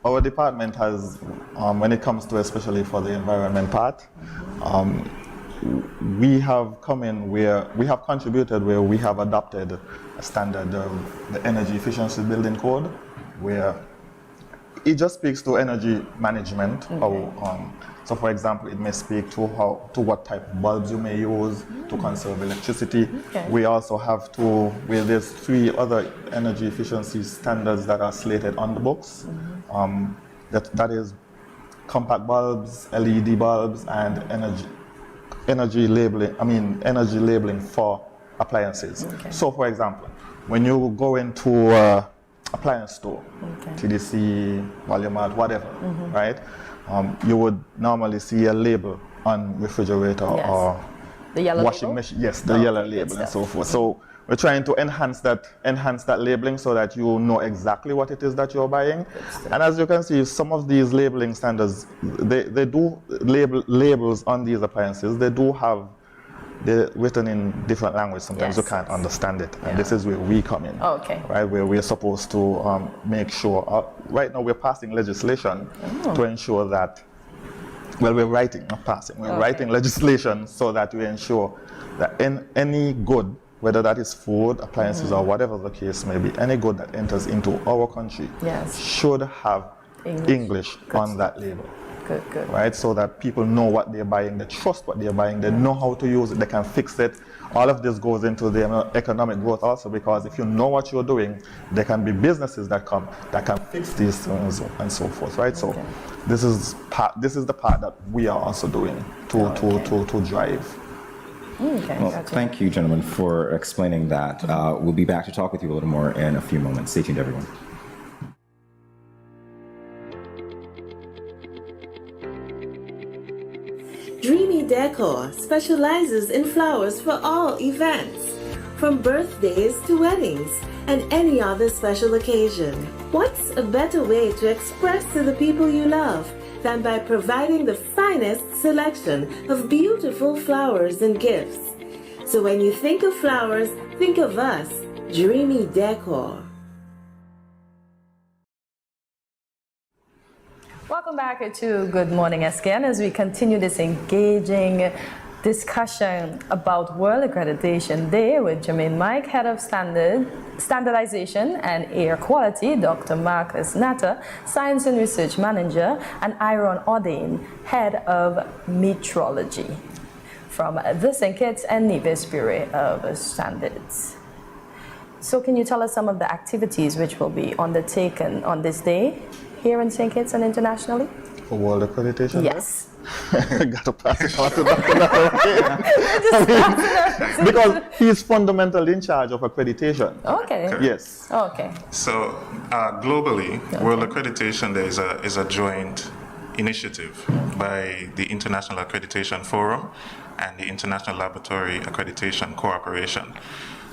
Our department has, when it comes to especially for the environment part, we have come in where we have contributed where we have adopted a standard of the Energy Efficiency Building Code, where it just speaks to energy management. So for example, it may speak to what type of bulbs you may use to conserve electricity. We also have where there's 3 other energy efficiency standards that are slated on the books. That is compact bulbs, LED bulbs, and energy labeling for appliances. So for example, when you go into appliance store, TDC, Walmart, whatever, right? You would normally see a label on refrigerator or the yellow washing label? machine. Yes, the yellow label and so forth. So we're trying to enhance that labeling so that you know exactly what it is that you're buying. And as you can see, some of these labeling standards, they do labels on these appliances. They're written in different language. Sometimes you can't understand it. And this is where we come in. Right, where we're supposed to make sure, right now we're passing legislation to ensure that, we're writing legislation so that we ensure that in any good, whether that is food, appliances, or whatever the case may be, any good that enters into our country should have English on that label. Good. Right, so that people know what they're buying, they trust what they're buying, they know how to use it, they can fix it. All of this goes into the economic growth also, because if you know what you're doing, there can be businesses that can fix these things and so forth, right? So this is the part that we are also doing to drive. Well, thank you, gentlemen, for explaining that. We'll be back to talk with you a little more in a few moments. Stay tuned, everyone. Dreamy Decor specializes in flowers for all events, from birthdays to weddings and any other special occasion. What's a better way to express to the people you love than by providing the finest selection of beautiful flowers and gifts? So when you think of flowers, think of us, Dreamy Decor. Welcome back to Good Morning SKN as we continue this engaging discussion about World Accreditation Day with Jermaine Mike, Head of Standardization and Air Quality, Dr. Marcus Natter, Science and Research Manager, and Iron Ordain, Head of Metrology from the St. Kitts and Nevis Bureau of Standards. So can you tell us some of the activities which will be undertaken on this day here in St. Kitts and internationally? For World Accreditation? Yes. Got to pass it on to Dr. Natter. Because he's fundamentally in charge of accreditation. Okay. Yes. Okay. So globally, World Accreditation Day is a joint initiative by the International Accreditation Forum and the International Laboratory Accreditation Corporation.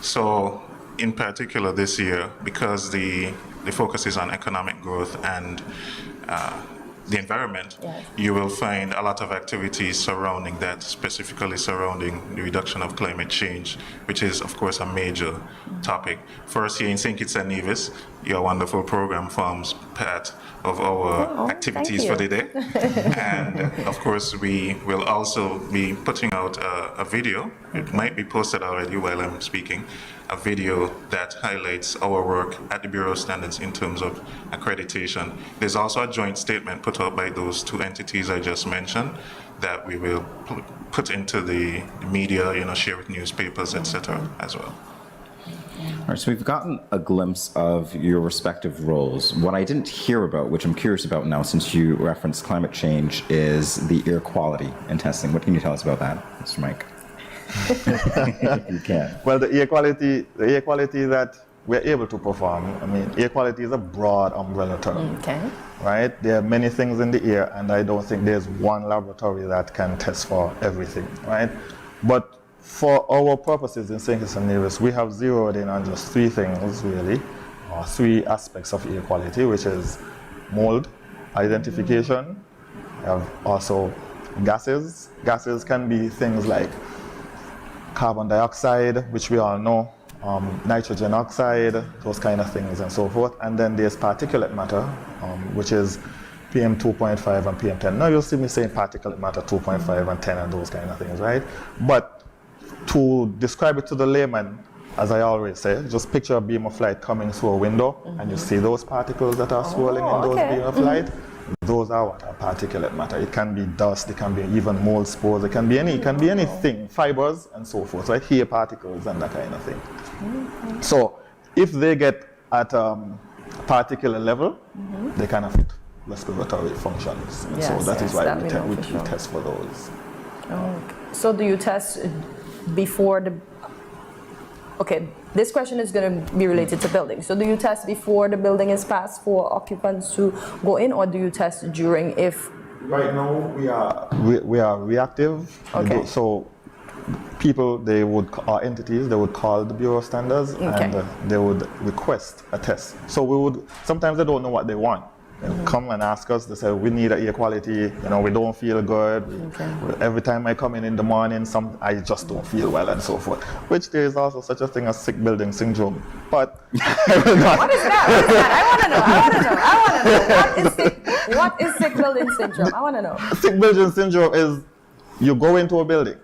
So in particular this year, because the focus is on economic growth and the environment, you will find a lot of activities surrounding that, specifically surrounding the reduction of climate change, which is, of course, a major topic. For us here in St. Kitts and Nevis, your wonderful program forms part of our activities for the day. And, of course, we will also be putting out a video. It might be posted already while I'm speaking. A video that highlights our work at the Bureau of Standards in terms of accreditation. There's also a joint statement put out by those two entities I just mentioned that we will put into the media, share with newspapers, etc. as well. All right, so we've gotten a glimpse of your respective roles. What I didn't hear about, which I'm curious about now since you referenced climate change, is the air quality and testing. What can you tell us about that, Mr. Mike? You can. Well, the air quality that we're able to perform, air quality is a broad umbrella term. Okay. Right? There are many things in the air, and I don't think there's one laboratory that can test for everything, right? But for our purposes in St. Kitts and Nevis, we have zeroed in on just three things, really, or three aspects of air quality, which is mold identification. We have also gases. Gases can be things like carbon dioxide, which we all know, nitrogen oxide, those kind of things and so forth. And then there's particulate matter, which is PM 2.5 and PM 10. Now you'll see me saying particulate matter 2.5 and 10 and those kind of things, right? But to describe it to the layman, as I always say, just picture a beam of light coming through a window and you see those particles that are swirling in those beams of light. Those are what are particulate matter. It can be dust, it can be even mold spores, it can be anything, fibers and so forth, right? Hair particles and that kind of thing. So if they get at particular level, they can affect respiratory functions. Yes, so that is why that we sure. test for those. Okay. So do you test before the... Okay, this question is going to be related to building. So do you test before the building is passed for occupants to go in, or do you test during if... Right now we are reactive. Okay. So people, our entities, they would call the Bureau of Standards and they would request a test. So sometimes they don't know what they want. They'll come and ask us, they say, we need air quality, we don't feel good. Every time I come in the morning, I just don't feel well and so forth. Which there is also such a thing as sick building syndrome. But What is that? I want to know. What is sick building syndrome? I want to know. Sick building syndrome is you go into a building,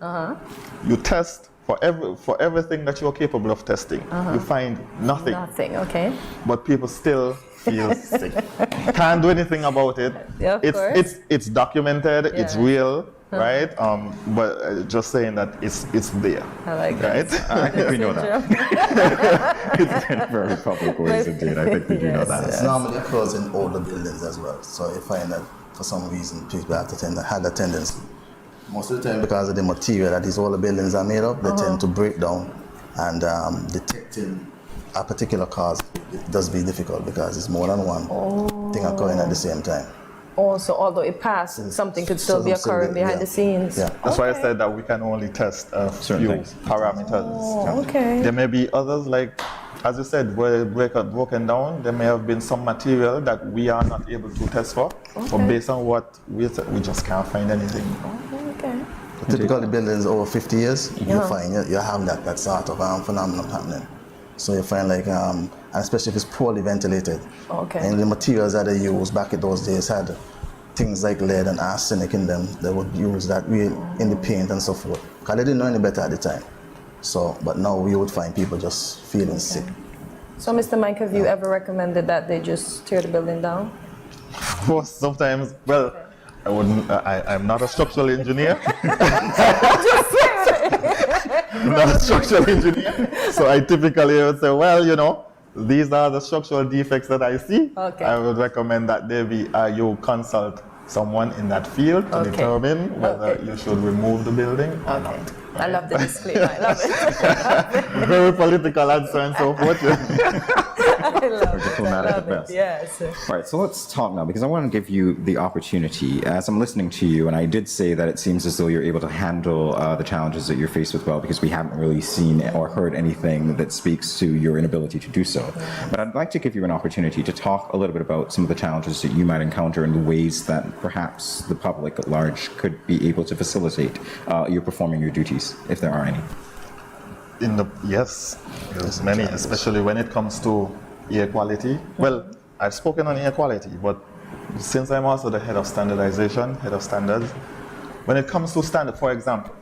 you test for everything that you're capable of testing. You find nothing. Nothing, okay. But people still feel sick. Can't do anything about it. Yeah, of course. It's documented, it's real, right? But just saying that it's there. I like right? that. I think we know that. It's in very public ways indeed. I think we do know that. It's normally occurs in older buildings as well. So you find that for some reason people have had a tendency. Most of the time, because of the material that these older buildings are made of, they tend to break down, and detecting a particular cause, it does be difficult because it's more than one thing occurring at the same time. Also, although it passed, something could still be occurring behind the scenes. Yeah, that's why I said that we can only test a few parameters. There may be others, like, as you said, where broken down, there may have been some material that we are not able to test for, but based on what we just can't find anything. Typically, buildings over 50 years, you find you have that sort of phenomenon happening. So you find and especially if it's poorly ventilated. And the materials that they used back in those days had things like lead and arsenic in them. They would use that in the paint and so forth, because they didn't know any better at the time. So, but now we would find people just feeling sick. So, Mr. Mike, have you ever recommended that they just tear the building down? Of course, sometimes, well, I wouldn't, I'm not a structural engineer. I'm not a structural engineer. So I typically would say, well, these are the structural defects that I see. I would recommend that you consult someone in that field to determine whether you should remove the building or not. I love the disclaimer. I love it. Very political answer and so forth. I love it. Diplomatic at best. Yes. All right, so let's talk now, because I want to give you the opportunity. As I'm listening to you, and I did say that it seems as though you're able to handle the challenges that you're faced with well, because we haven't really seen or heard anything that speaks to your inability to do so. But I'd like to give you an opportunity to talk a little bit about some of the challenges that you might encounter and the ways that perhaps the public at large could be able to facilitate you performing your duties, if there are any. Yes, there's many, especially when it comes to air quality. Well, I've spoken on air quality, but since I'm also the head of standardization, head of standards, when it comes to standard, for example,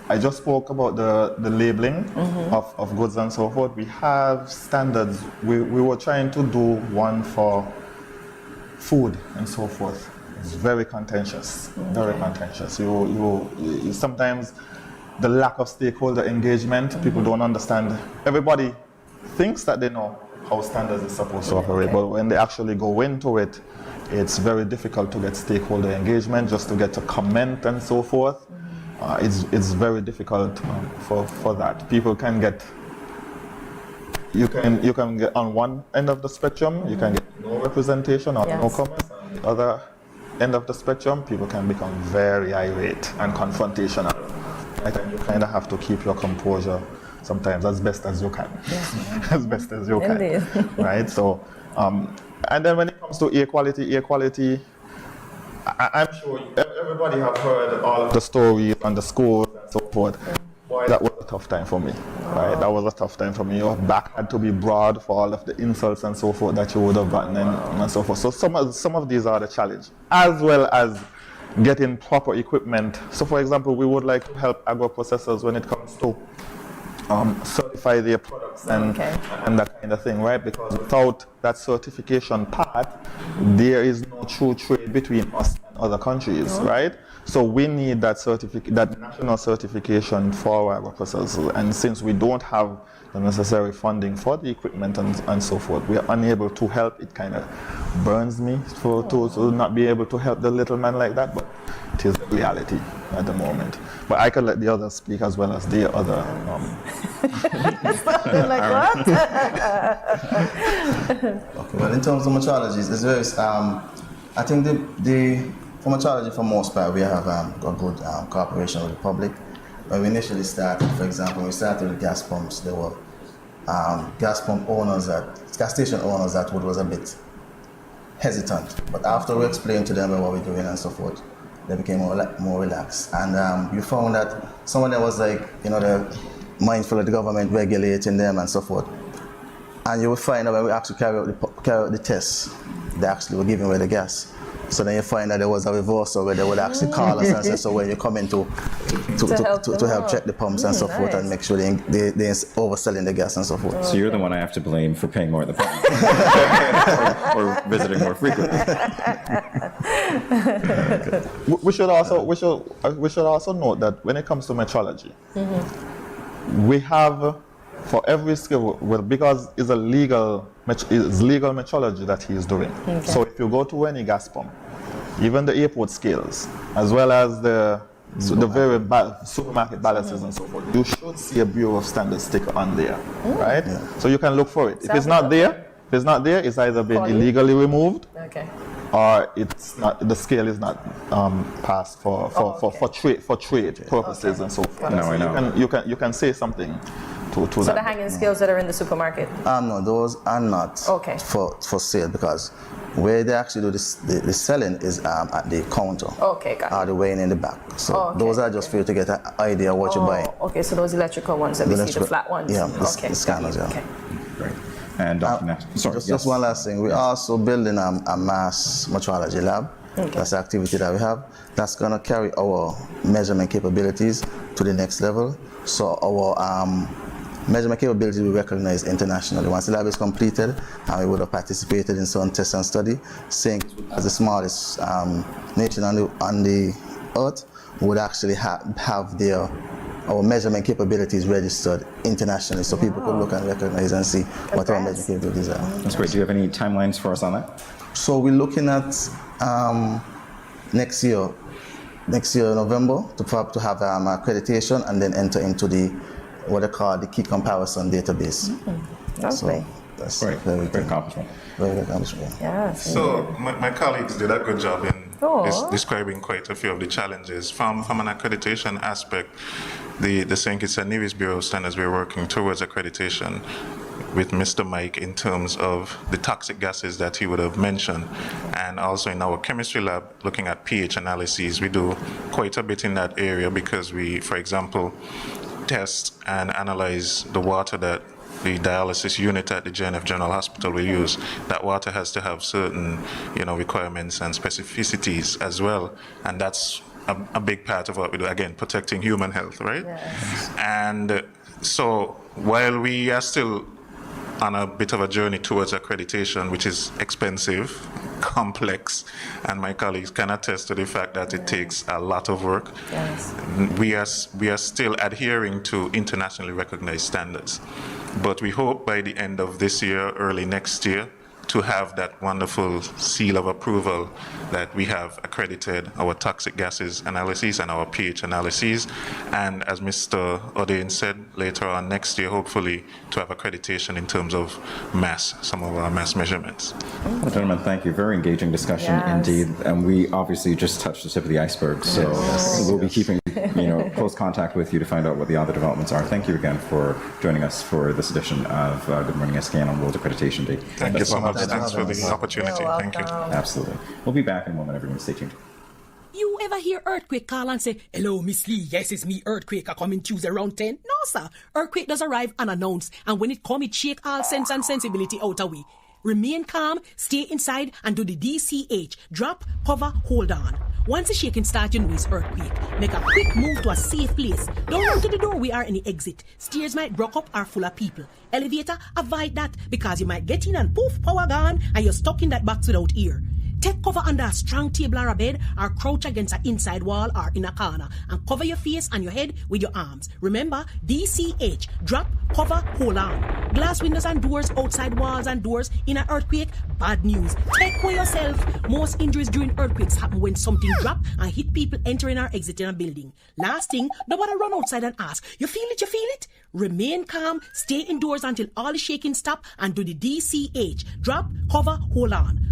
I just spoke about the labeling of goods and so forth. We have standards. We were trying to do one for food and so forth. It's very contentious, very contentious. You sometimes the lack of stakeholder engagement, people don't understand. Everybody thinks that they know how standards is supposed to operate, but when they actually go into it, it's very difficult to get stakeholder engagement, just to get to comment and so forth. It's very difficult for that. People can get, you can get on one end of the spectrum, you can get no representation or no comments. On the other end of the spectrum, people can become very irate and confrontational. Right? And you kind of have to keep your composure sometimes as best as you can. As best as you can. Right? So, and then when it comes to air quality, I'm sure everybody have heard all of the stories on the schools and so forth. Boy, that was a tough time for me, right? That was a tough time for me. Your back had to be broad for all of the insults and so forth that you would have gotten and so forth. So some of these are the challenge, as well as getting proper equipment. So for example, we would like to help agro-processors when it comes to certify their products and that kind of thing, right? Because without that certification part, there is no true trade between us and other countries, right? So we need that that national certification for our agro-processors. And since we don't have the necessary funding for the equipment and so forth, we are unable to help. It kind of burns me to not be able to help the little man like that, but it is the reality at the moment. But I can let the others speak as well as the other. Something like what? Okay, well, in terms of metrologies, it's very. I think for metrology, for most part, we have a good cooperation with the public. When we initially started, for example, when we started with gas pumps, there were gas station owners that was a bit hesitant. But after we explained to them what we're doing and so forth, they became more relaxed. And you found that some of them was like, they're mindful of the government regulating them and so forth. And you will find that when we actually carry out the tests, they actually were giving away the gas. So then you find that there was a reversal where they would actually call us and say, so when you come in to help check the pumps and so forth and make sure they're overselling the gas and so forth. So you're the one I have to blame for paying more at the pump or visiting more frequently. We should also note that when it comes to metrology, we have for every skill, well, because it's legal metrology that he is doing. Okay. So if you go to any gas pump, even the airport scales, as well as the very supermarket balances and so forth, you should see a Bureau of Standards sticker on there, right? Yeah. So you can look for it. If it's not there, it's either been illegally removed, or it's not. The scale is not passed for trade purposes and so forth. No, I know. You can say something. So the hanging scales that are in the supermarket? No, those are not for sale, because where they actually do the selling is at the counter. Okay, got it. Or the weighing in the back. So those are just for you to get an idea of what you're buying. Okay, so those electrical ones that we see, the flat ones? Yeah, the scanners, yeah. Okay. Great. And just one last thing. We're also building a mass metrology lab. Okay. That's the activity that we have. That's going to carry our measurement capabilities to the next level. So our measurement capabilities we recognize internationally. Once the lab is completed, we would have participated in some test and study, saying as the smallest nation on the earth would actually have our measurement capabilities registered internationally, so people could look and recognize and see what our measurement capabilities are. That's great. Do you have any timelines for us on that? So we're looking at next year November to have accreditation and then enter into what they call the key comparison database. Lovely. That's great accomplishment. Very good accomplishment. Yeah. So my colleagues did a good job in describing quite a few of the challenges. From an accreditation aspect, the St. Kitts and Nevis Bureau of Standards, we're working towards accreditation with Mr. Mike in terms of the toxic gases that he would have mentioned, and also in our chemistry lab looking at pH analyses. We do quite a bit in that area because we, for example, test and analyze the water that the dialysis unit at the JNF General Hospital will use. That water has to have certain, requirements and specificities as well, and that's a big part of what we do. Again, protecting human health, right? Yes. And so while we are still on a bit of a journey towards accreditation, which is expensive, complex, and my colleagues can attest to the fact that it takes a lot of work. Yes. We are still adhering to internationally recognized standards. But we hope by the end of this year, early next year, to have that wonderful seal of approval that we have accredited our toxic gases analyses and our pH analyses. And as Mr. Odein said, later on next year, hopefully, to have accreditation in terms of some of our mass measurements. Well, gentlemen, thank you. Very engaging discussion indeed. And we obviously just touched the tip of the iceberg. So we'll be keeping close contact with you to find out what the other developments are. Thank you again for joining us for this edition of Good Morning SKN on World Accreditation Day. Thank you so much. Thanks for the opportunity. Thank you. Absolutely. We'll be back in a moment, everyone. Stay tuned. ever hear Earthquake call and say, "Hello, Miss Lee, yes, it's me, Earthquake, I coming Tuesday around 10? No, sir. Earthquake does arrive unannounced, and when it come, it shake all sense and sensibility out of we. Remain calm, stay inside, and do the DCH. Drop, cover, hold on. Once the shaking starts, you know it's earthquake. Make a quick move to a safe place. Don't run to the door, we are in the exit. Stairs might block up or full of people. Elevator, avoid that because you might get in and poof, power gone, and you're stuck in that box without ear. Take cover under a strong table or a bed, or crouch against an inside wall or in a corner, and cover your face and your head with your arms. Remember, DCH, drop, cover, hold on. Glass windows and doors, outside walls and doors in an earthquake, bad news. Take care yourself. Most injuries during earthquakes happen when something drop and hit people entering or exiting a building. Last thing, don't want to run outside and ask, you feel it, you feel it? Remain calm, stay indoors until all the shaking stop, and do the DCH, drop, cover, hold on.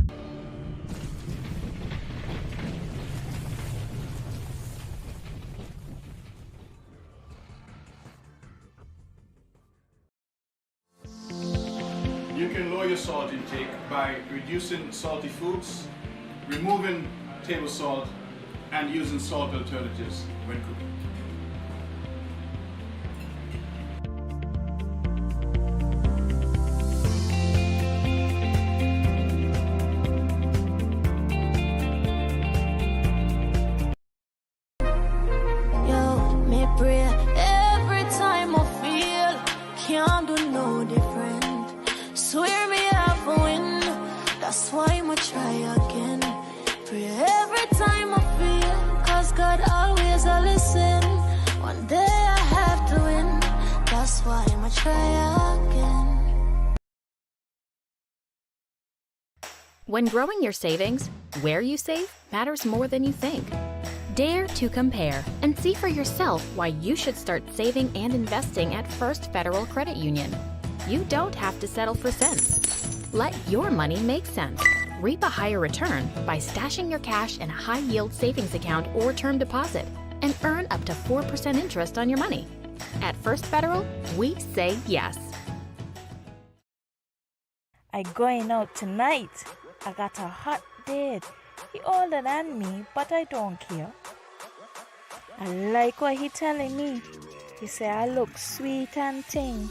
You can lower your salt intake by reducing salty foods, removing table salt, and using salt alternatives when cooking. Yo, me pray every time I feel can't do no different. Swear me have a win, that's why I'ma try again. Pray every time I feel, cause God always a listen. One day I have to win, that's why I'ma try again. When growing your savings, where you save matters more than you think. Dare to compare and see for yourself why you should start saving and investing at First Federal Credit Union. You don't have to settle for cents. Let your money make sense. Reap a higher return by stashing your cash in a high-yield savings account or term deposit and earn up to 4% interest on your money. At First Federal, we say yes. I going out tonight. I got a hot date. He older than me, but I don't care. I like what he telling me. He say I look sweet and ting.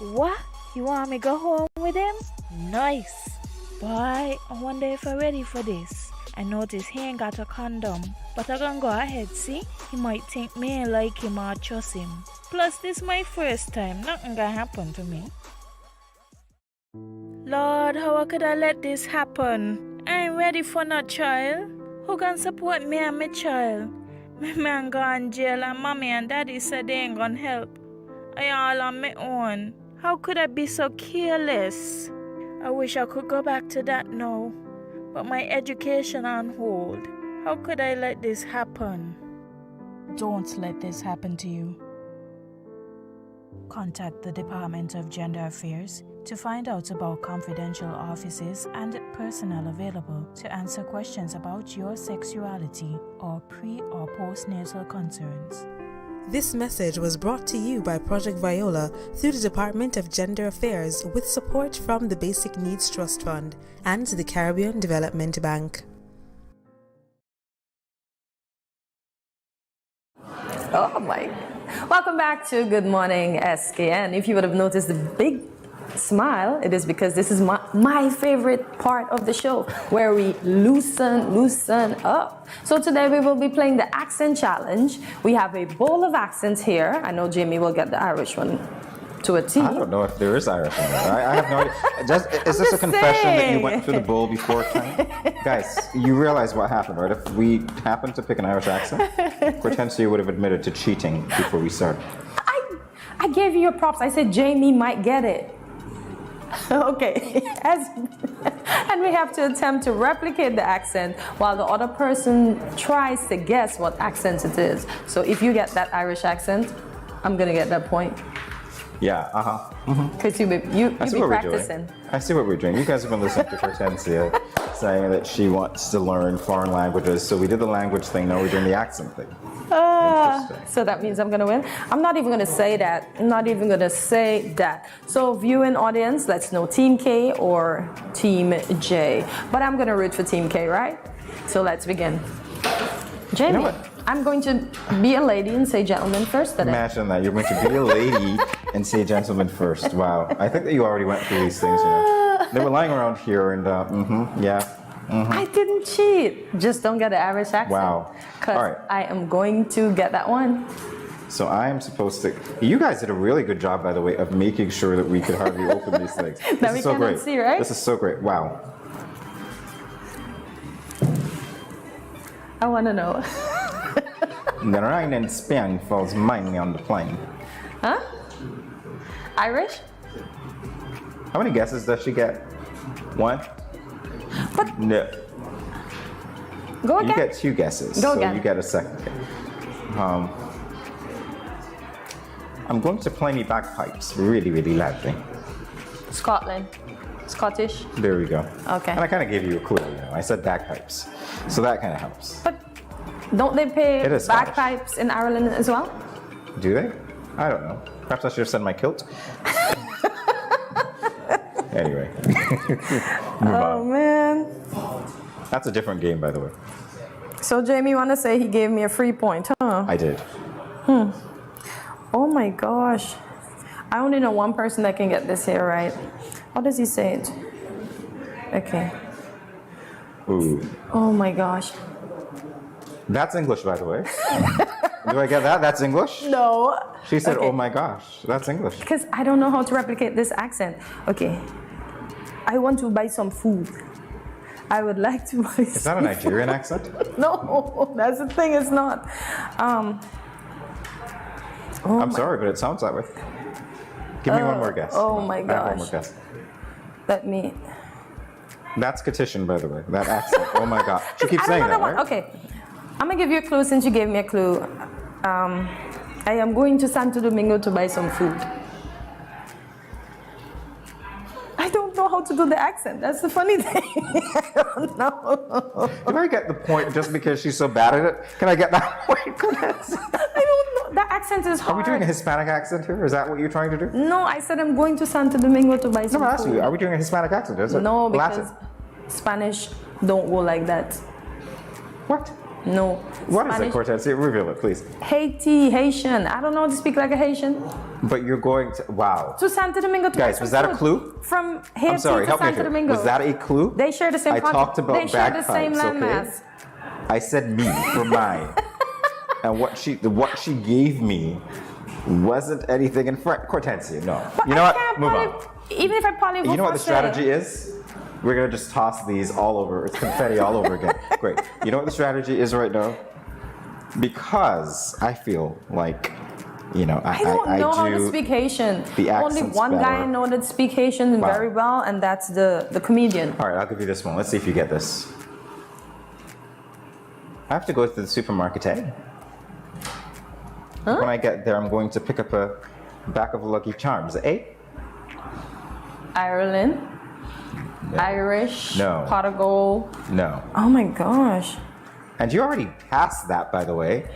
What? You want me go home with him? Nice. Boy, I wonder if I'm ready for this. I notice he ain't got a condom, but I gonna go ahead, see? He might think me ain't like him or trust him. Plus, this my first time. Nothing gonna happen to me. Lord, how could I let this happen? I ain't ready for no child. Who gonna support me and my child? My man go in jail and mommy and daddy said they ain't gonna help. I all on my own. How could I be so careless? I wish I could go back to that now. But my education on hold. How could I let this happen? Don't let this happen to you. Contact the Department of Gender Affairs to find out about confidential offices and personnel available to answer questions about your sexuality or pre- or postnatal concerns. This message was brought to you by Project Viola through the Department of Gender Affairs with support from the Basic Needs Trust Fund and the Caribbean Development Bank. Oh my. Welcome back to Good Morning SKN. If you would have noticed the big smile, it is because this is my favorite part of the show where we loosen up. So today we will be playing the accent challenge. We have a bowl of accents here. I know Jamie will get the Irish one to a T. I don't know if there is Irish in there. I have no idea. Is this a confession that you went through the bowl before time? Guys, you realize what happened, right? If we happened to pick an Irish accent, Hortensia would have admitted to cheating before we started. I gave you your props. I said Jamie might get it. Okay, and we have to attempt to replicate the accent while the other person tries to guess what accent it is. So if you get that Irish accent, I'm gonna get that point. Yeah, Because you be practicing. I see what we're doing. You guys have been listening to Hortensia saying that she wants to learn foreign languages. So we did the language thing, now we're doing the accent thing. So that means I'm gonna win? I'm not even gonna say that. I'm not even gonna say that. So viewing audience, let's know Team K or Team J. But I'm gonna root for Team K, right? So let's begin. Jamie, You know what? I'm going to be a lady and say gentleman first today. Imagine that. You're going to be a lady and say gentleman first. Wow. I think that you already went through these things, you know. They were lying around here and, yeah. I didn't cheat. Just don't get an Irish accent. Wow. Because All right. I am going to get that one. So I am supposed to. You guys did a really good job, by the way, of making sure that we could hardly open these things. That This we is so cannot great. see, right? This is so great. Wow. I want to know. The rain in Spain falls mainly on the plain. Huh? Irish? How many guesses does she get? One? But no. Go again. You get 2 guesses. Go so again. You get a second guess. I'm going to play me bagpipes really, really loudly. Scotland. Scottish. There we go. Okay. And I kind of gave you a clue, you know. I said bagpipes. So that kind of helps. But don't they pay It is Scottish. bagpipes in Ireland as well? Do they? I don't know. Perhaps I should have said my kilt. Anyway. Move Oh, on. man. That's a different game, by the way. So Jamie want to say he gave me a free point, huh? I did. Oh my gosh. I only know one person that can get this here right. How does he say it? Okay. Ooh. Oh my gosh. That's English, by the way. Do I get that? That's English? No. She said, Okay. oh my gosh. That's English. Because I don't know how to replicate this accent. Okay. I want to buy some food. I would like to buy Is that a Nigerian accent? No, that's the thing, it's not. I'm sorry, but it sounds that way. Give me one more guess. Oh Come on. my I have one gosh. more guess. Let me. That's Kittian, by the way. That accent. Oh my god. She keeps saying that, right? Okay. I'm going to give you a clue since you gave me a clue. I am going to Santo Domingo to buy some food. I don't know how to do the accent. That's the funny thing. I don't know. Can I get the point just because she's so bad at it? Can I get that point? I don't know. The accent is hard. Are we doing a Hispanic accent here? Is that what you're trying to do? No, I said I'm going to Santo Domingo to buy some No, I'm asking food. you. Are we doing a Hispanic accent? Is it No, because Latin? Spanish don't go like that. What? No. What is Spanish, it, Cortez? Reveal it, please. Haiti, Haitian. I don't know how to speak like a Haitian. But you're going to... Wow. To Santo Domingo to buy Guys, some was that a food. clue? From Haiti I'm sorry, to help me Santo here. Domingo. Was that a clue? They share the same I continent. talked about They share the same bagpipes, okay? landmass. I said me for mine. And what she gave me wasn't anything in French. Cortensia, no. But you know I what? can't Move poly- on. Even if I polyglot. You know what the strategy is? We're gonna just toss these all over. It's confetti all over again. Great. You know what the strategy is right now? Because I feel like, you know, I don't know how to do speak Haitian. the Only accents one guy I better. know that speaks Haitian Wow. very well, and that's the comedian. All right, I'll give you this one. Let's see if you get this. I have to go to the supermarket, eh? When I get there, I'm going to pick up a pack of Lucky Charms, eh? Ireland, Irish, No. Portugal. No. Oh my gosh. And you already passed that, by the way.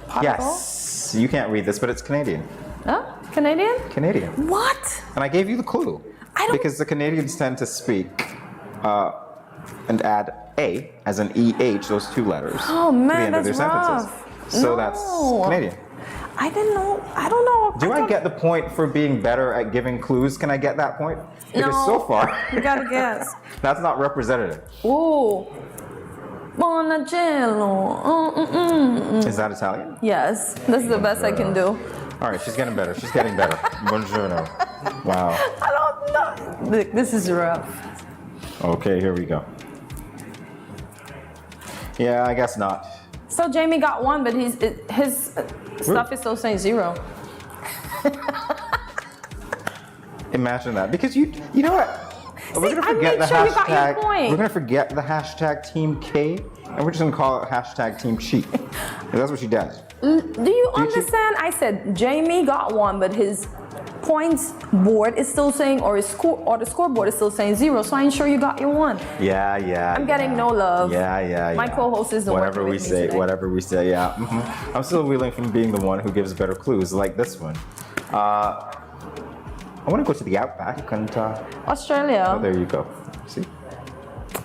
Portugal? Yes. You can't read this, but it's Canadian. Huh? Canadian? Canadian. What? And I gave you the clue. Because the Canadians tend to speak and add A as an EH, those 2 letters, Oh to the man, end of their that's sentences. rough. So No. that's Canadian. I didn't know. I don't know. Do I get the point for being better at giving clues? Can I get that point? Because No. so far, You gotta guess. that's not representative. Ooh. Buongiorno. Is that Italian? Yes, this is the best I can do. All right, she's getting better. She's getting better. Buongiorno. Wow. I don't know. This is rough. Okay, here we go. Yeah, I guess not. So Jamie got 1, but his stuff is still saying 0. Imagine that. Because you know what? We're gonna I forget made the sure you got your hashtag. point. We're gonna forget the hashtag Team K, and we're just gonna call it hashtag Team Cheat. 'Cause that's what she does. Do you understand? I said Jamie got 1, but his points board is still saying, or his score, or the scoreboard is still saying 0. So I ensure you got your 1. Yeah. I'm getting no love. Yeah. My co-host isn't Whatever working we with me say, today. whatever we say. Yeah. I'm still reeling from being the one who gives better clues, like this one. I want to go to the Outback and. Australia. Oh, there you go. See.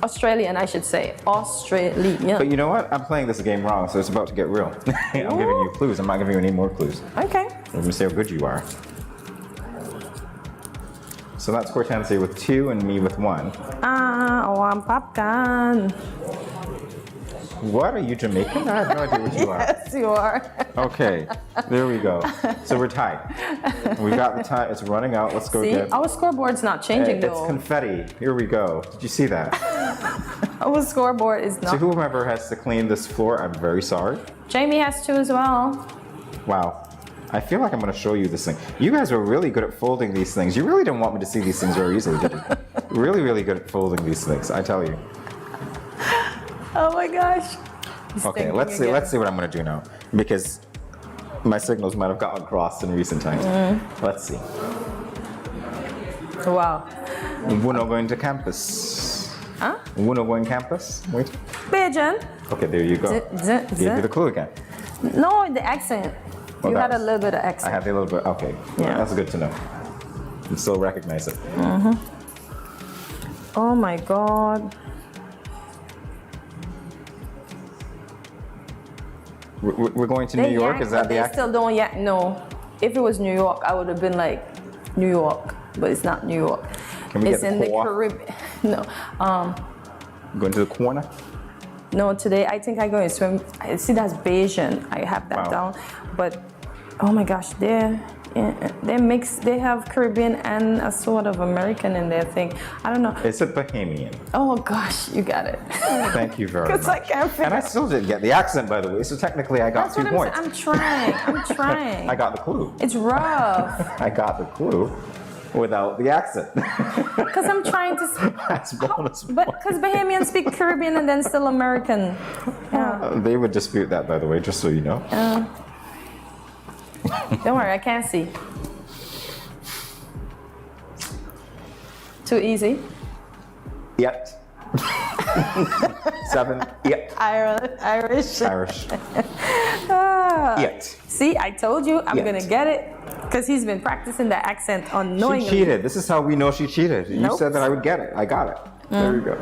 Australian, I should say. Australian. But you know what? I'm playing this game wrong, so it's about to get real. I'm giving you clues. I'm not giving you any more clues. Okay. I'm going to see how good you are. So that's Cortensia with 2 and me with 1. I'm popcorn. What? Are you Jamaican? I have no idea what you are. Yes, you are. Okay, there we go. So we're tied. We've got the time. It's running out. Let's go See, again. our scoreboard's not changing It's though. confetti. Here we go. Did you see that? Our scoreboard is So not. whoever has to clean this floor, I'm very sorry. Jamie has 2 as well. Wow. I feel like I'm going to show you this thing. You guys were really good at folding these things. You really didn't want me to see these things very easily, did you? Really, really good at folding these things, I tell you. Oh my gosh. Okay, let's see what I'm going to do now, because my signals might have gotten crossed in recent times. Let's see. Wow. Uno going to campus. Huh? Uno going campus. Wait. Beijing. Okay, there you go. Give you the clue again. No, the accent. Well, You had a little bit of accent. I had a little bit. Okay, Yeah. That's good to know. You still recognize it. Oh my God. We're going to New York. Is that the They accent? still don't yet. No. If it was New York, I would have been like New York, but it's not New York. Can we It's get in the the core? Caribbean. No. Going to the corner. No, today I think I'm going to swim. I see that's Bayesian. I have that down. But oh my gosh, they mix. They have Caribbean and a sort of American in their thing. I don't know. It's a Bahamian. Oh gosh, you got it. Thank you very much. Because I can't figure. And I still didn't get the accent, by the way. So technically, I got That's 2 what points. I'm trying. I'm trying. I got the clue. It's rough. I got the clue without the accent. Because I'm trying to. That's bonus. But because Bahamians speak Caribbean and then still American. Yeah. They would dispute that, by the way, just so you know. Don't worry, I can't see. Too easy. Yet. 7. Yet. Irish. Irish. Yet. See, I told you I'm Yet. gonna get it because he's been practicing the accent unknowingly. She cheated. This is how we know she cheated. You Nope. said that I would get it. I got it. There you go.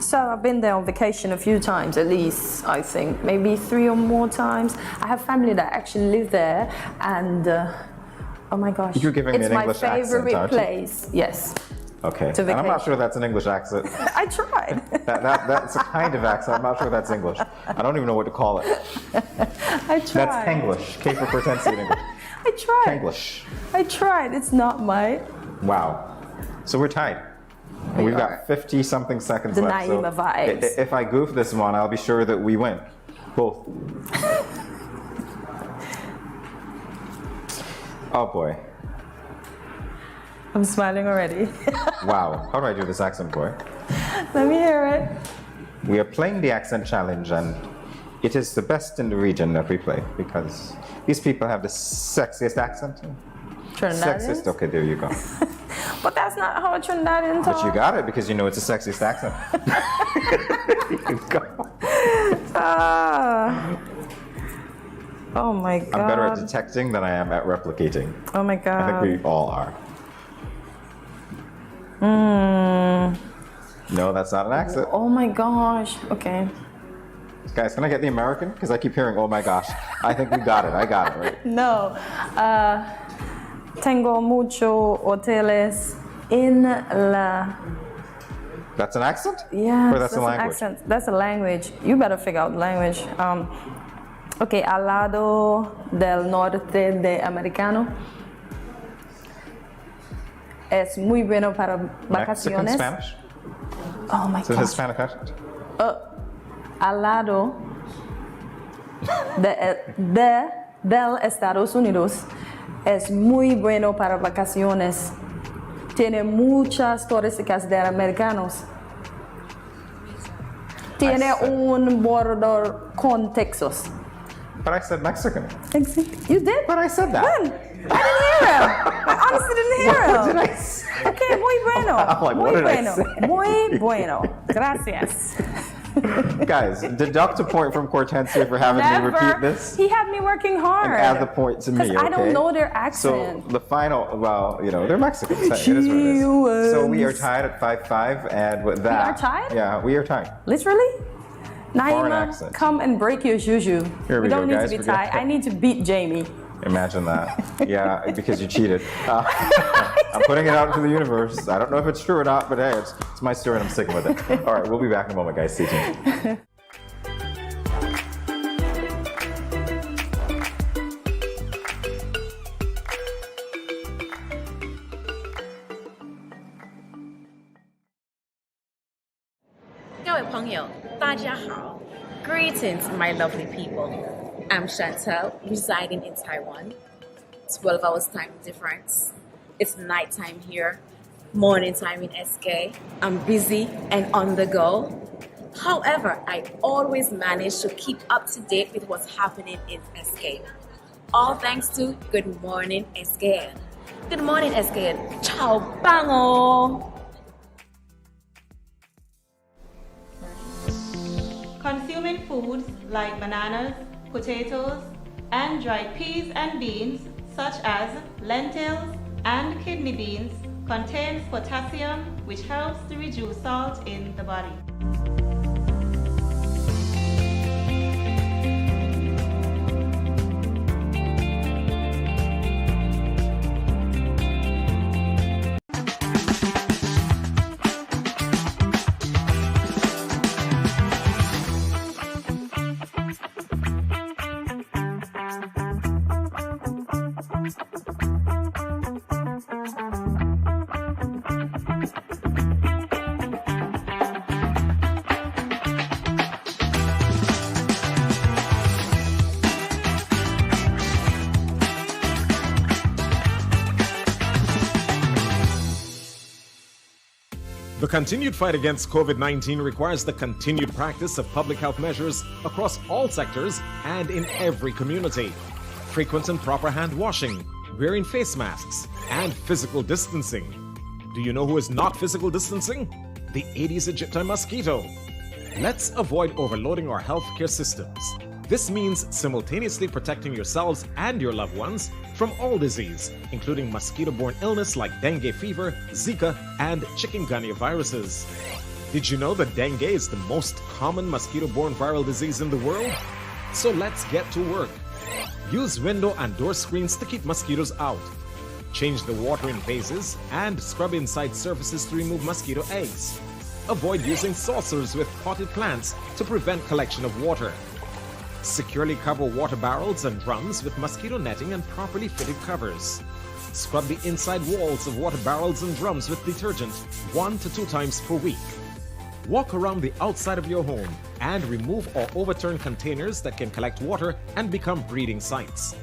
So I've been there on vacation a few times, at least I think, maybe 3 or more times. I have family that actually live there, and oh my gosh, You're giving me it's an my English accent, favorite aren't you? place. Yes, Okay. To And I'm not vacation. sure that's an English accent. I tried. That's a kind of accent. I'm not sure that's English. I don't even know what to call it. I tried. That's English. K for Hortensia in English. I tried. English. I tried. It's not my. Wow. So we're tied. And we've got 50 something seconds The left. Naima vibes. If I goof this one, I'll be sure that we win. Both. Oh boy. I'm smiling already. Wow. How do I do this accent, boy? Let me hear it. We are playing the accent challenge, and it is the best in the region that we play because these people have the sexiest accent. Trinidadians? Sexiest. Okay, there you go. But that's not how a Trinidadian talks. But you got it because you know it's the sexiest accent. There you go. Oh my God. I'm better at detecting than I am at replicating. Oh my I God. think we all are. No, that's not an accent. Oh my gosh. Okay. Guys, can I get the American? Because I keep hearing, oh my gosh. I think we got it. I got it, right? No. Tengo mucho hoteles en la. That's an accent? Yeah. Or that's a language? Accent. That's a language. You better figure out the language. Okay, al lado del norte de americano. Es muy bueno para Mexican vacaciones. Spanish? Oh my Is it gosh. Hispanic accent? Al lado del Estados Unidos es muy bueno para vacaciones. Tiene muchas turísticas de americanos. Tiene un border con Texas. But I said Mexican. You did? But I said that. When? I didn't hear him. I honestly didn't hear him. What did I say? Okay, muy bueno. I'm like, Muy what did I bueno. say? Muy bueno. Gracias. Guys, deduct a point from Cortensia for having me repeat this. He had me working hard. And add the point to me, okay? I don't know their accent. So the final, well, you know, they're Mexican. It is what it is. So we are tied at 5-5, and with that... We are tied? Yeah, we are tied. Literally? Foreign Naima, accent. come and break your juju. Here we don't go, need guys. to be tied. I need to beat Jamie. Imagine that. Yeah, because you cheated. I'm putting it out into the universe. I don't know if it's true or not, but hey, it's my story and I'm sticking with it. All right, we'll be back in a moment, guys. Stay tuned. Greetings, my lovely people. I'm Chantel, residing in Taiwan. 12 hours time difference. It's nighttime here, morning time in SK. I'm busy and on the go. However, I always manage to keep up to date with what's happening in SK. All thanks to Good Morning SKN. Good morning SKN. Ciao bango! Consuming foods like bananas, potatoes, and dried peas and beans, such as lentils and kidney beans, contains potassium, which helps to reduce salt in the body. The continued fight against COVID-19 requires the continued practice of public health measures across all sectors and in every community. Frequent and proper hand washing, wearing face masks, and physical distancing. Do you know who is not physical distancing? The Aedes aegypti mosquito. Let's avoid overloading our healthcare systems. This means simultaneously protecting yourselves and your loved ones from all disease, including mosquito-borne illness like dengue fever, Zika, and chikungunya viruses. Did you know that dengue is the most common mosquito-borne viral disease in the world? So let's get to work. Use window and door screens to keep mosquitoes out. Change the water in vases and scrub inside surfaces to remove mosquito eggs. Avoid using saucers with potted plants to prevent collection of water. Securely cover water barrels and drums with mosquito netting and properly fitted covers. Scrub the inside walls of water barrels and drums with detergent 1 to 2 times per week. Walk around the outside of your home and remove or overturn containers that can collect water and become breeding sites.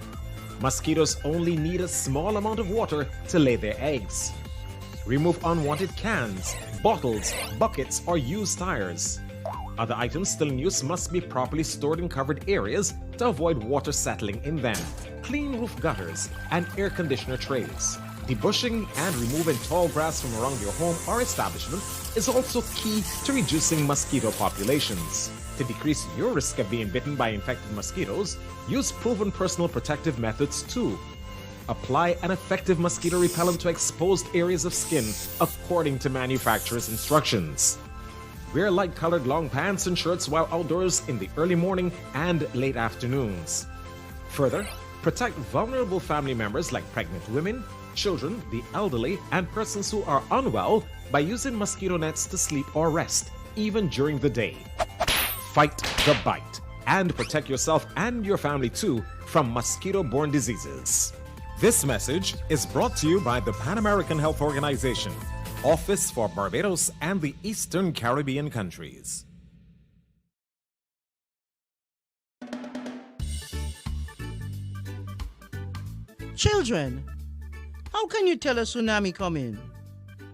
Mosquitoes only need a small amount of water to lay their eggs. Remove unwanted cans, bottles, buckets, or used tires. Other items still in use must be properly stored in covered areas to avoid water settling in them. Clean roof gutters and air conditioner trays. Debushing and removing tall grass from around your home or establishment is also key to reducing mosquito populations. To decrease your risk of being bitten by infected mosquitoes, use proven personal protective methods too. Apply an effective mosquito repellent to exposed areas of skin according to manufacturer's instructions. Wear light-colored long pants and shirts while outdoors in the early morning and late afternoons. Further, protect vulnerable family members like pregnant women, children, the elderly, and persons who are unwell by using mosquito nets to sleep or rest, even during the day. Fight the bite and protect yourself and your family too from mosquito-borne diseases. This message is brought to you by the Pan American Health Organization, Office for Barbados and the Eastern Caribbean countries. Children, how can you tell a tsunami coming?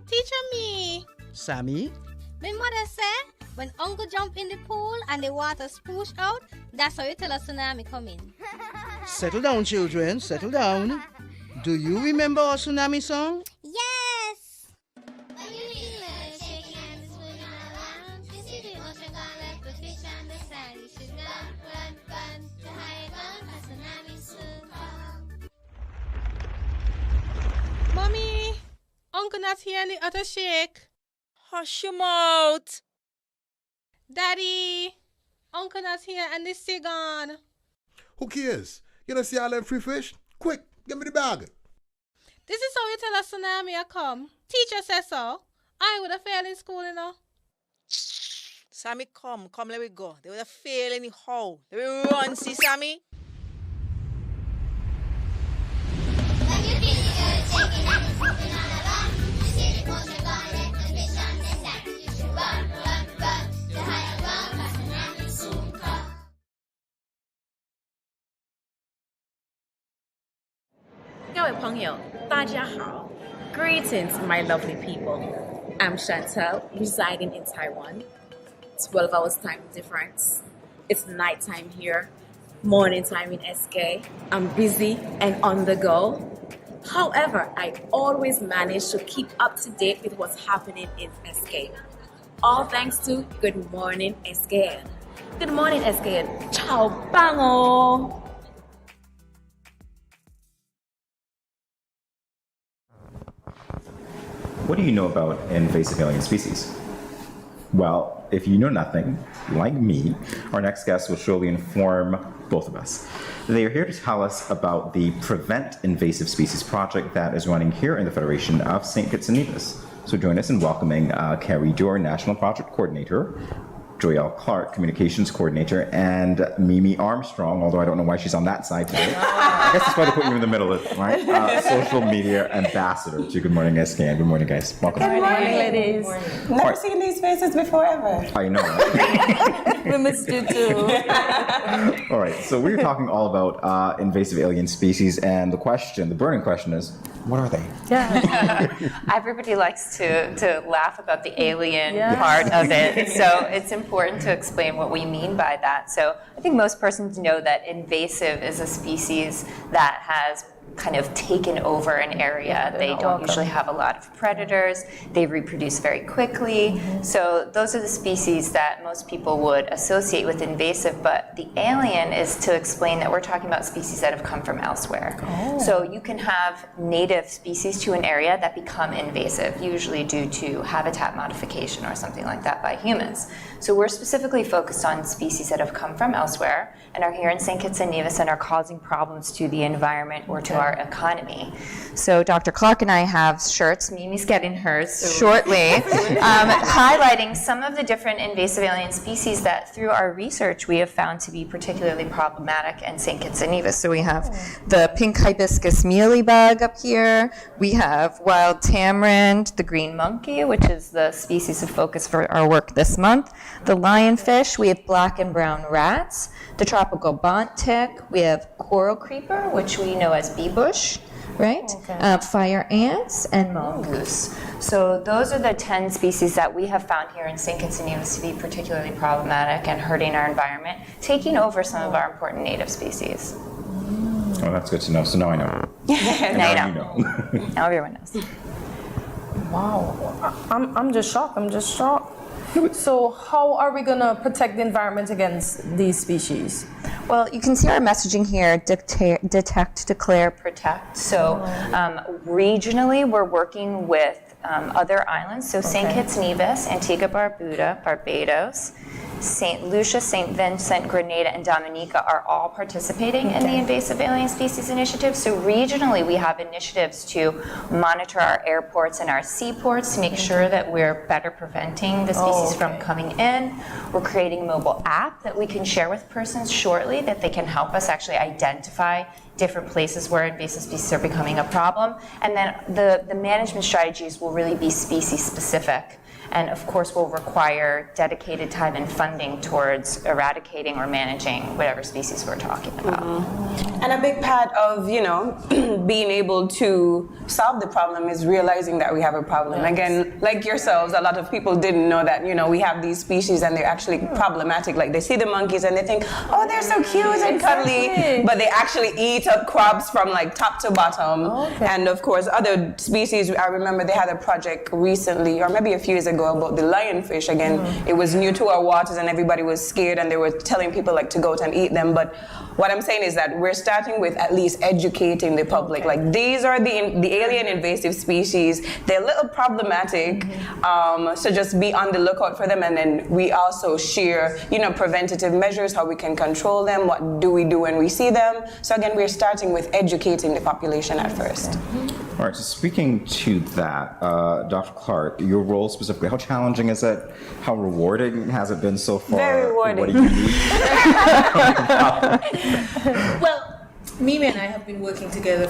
Teacher me. Sammy? My mother said when uncle jump in the pool and the water spoosh out, that's how you tell a tsunami coming. Settle down, children, settle down. Do you remember our tsunami song? Yes! not hear any other shake. Hush your mouth. Daddy, Uncle not here and the sea gone. Who cares? You don't see all them free fish? Quick, give me the bag. This is how you tell a tsunami I come. Teacher says so. I would have failed in school, you know. Sammy, come, let me go. They would have failed anyhow. Let me run, see Sammy. Greetings, my lovely people. I'm Chantel, residing in Taiwan. 12 hours time difference. It's nighttime here, morning time in SK. I'm busy and on the go. However, I always manage to keep up to date with what's happening in SK. All thanks to Good Morning SKN. Good morning SKN. Ciao, bango! What do you know about invasive alien species? Well, if you know nothing, like me, our next guest will surely inform both of us. They are here to tell us about the Prevent Invasive Species project that is running here in the Federation of St. Kitts and Nevis. So join us in welcoming Carrie Dorr, National Project Coordinator, Joelle Clark, Communications Coordinator, and Mimi Armstrong, although I don't know why she's on that side today. I guess that's why they put you in the middle of it, right? Social Media Ambassador to Good Morning SKN. Good morning, guys. Welcome. Good morning, ladies. Never seen these faces before, ever. I know, right? We missed you too. All right, so we're talking all about invasive alien species, and the burning question is, what are they? Everybody likes to laugh about the alien part of it, so it's important to explain what we mean by that. So I think most persons know that invasive is a species that has kind of taken over an area. They don't usually have a lot of predators. They reproduce very quickly. So those are the species that most people would associate with invasive, but the alien is to explain that we're talking about species that have come from elsewhere. So you can have native species to an area that become invasive, usually due to habitat modification or something like that by humans. So we're specifically focused on species that have come from elsewhere and are here in St. Kitts and Nevis and are causing problems to the environment or to our economy. So Dr. Clark and I have shirts, Mimi's getting hers shortly, highlighting some of the different invasive alien species that through our research we have found to be particularly problematic in St. Kitts and Nevis. So we have the pink hibiscus mealybug up here, we have wild tamarind, the green monkey, which is the species of focus for our work this month, the lionfish, we have black and brown rats, the tropical bont tick, we have coral creeper, which we know as bee bush, right? Fire ants, and mongoose. So those are the 10 species that we have found here in St. Kitts and Nevis to be particularly problematic and hurting our environment, taking over some of our important native species. Oh, that's good to know. So now I know. Now you know. Now everyone knows. Wow, I'm just shocked. So how are we going to protect the environment against these species? Well, you can see our messaging here, detect, declare, protect. So regionally, we're working with other islands. So St. Kitts, Nevis, Antigua, Barbuda, Barbados, St. Lucia, St. Vincent, Grenada, and Dominica are all participating in the Invasive Alien Species Initiative. So regionally, we have initiatives to monitor our airports and our seaports to make sure that we're better preventing the species from coming in. We're creating a mobile app that we can share with persons shortly that they can help us actually identify different places where invasive species are becoming a problem. And then the management strategies will really be species specific. And of course will require dedicated time and funding towards eradicating or managing whatever species we're talking about. And a big part of, being able to solve the problem is realizing that we have a problem. Again, like yourselves, a lot of people didn't know that, we have these species and they're actually problematic. Like they see the monkeys and they think, oh, they're so cute and cuddly, but they actually eat up crops from like top to bottom. And of course, other species, I remember they had a project recently, or maybe a few years ago, ago about the lionfish. Again, it was new to our waters and everybody was scared and they were telling people like to go out and eat them. But what I'm saying is that we're starting with at least educating the public. Like these are the alien invasive species. They're a little problematic, so just be on the lookout for them. And then we also share, preventative measures, how we can control them, what do we do when we see them. So again, we're starting with educating the population at first. All right, so speaking to that, Dr. Clark, your role specifically, how challenging is it? How rewarding has it been so far? Very rewarding. What do you need? Well, Mimi and I have been working together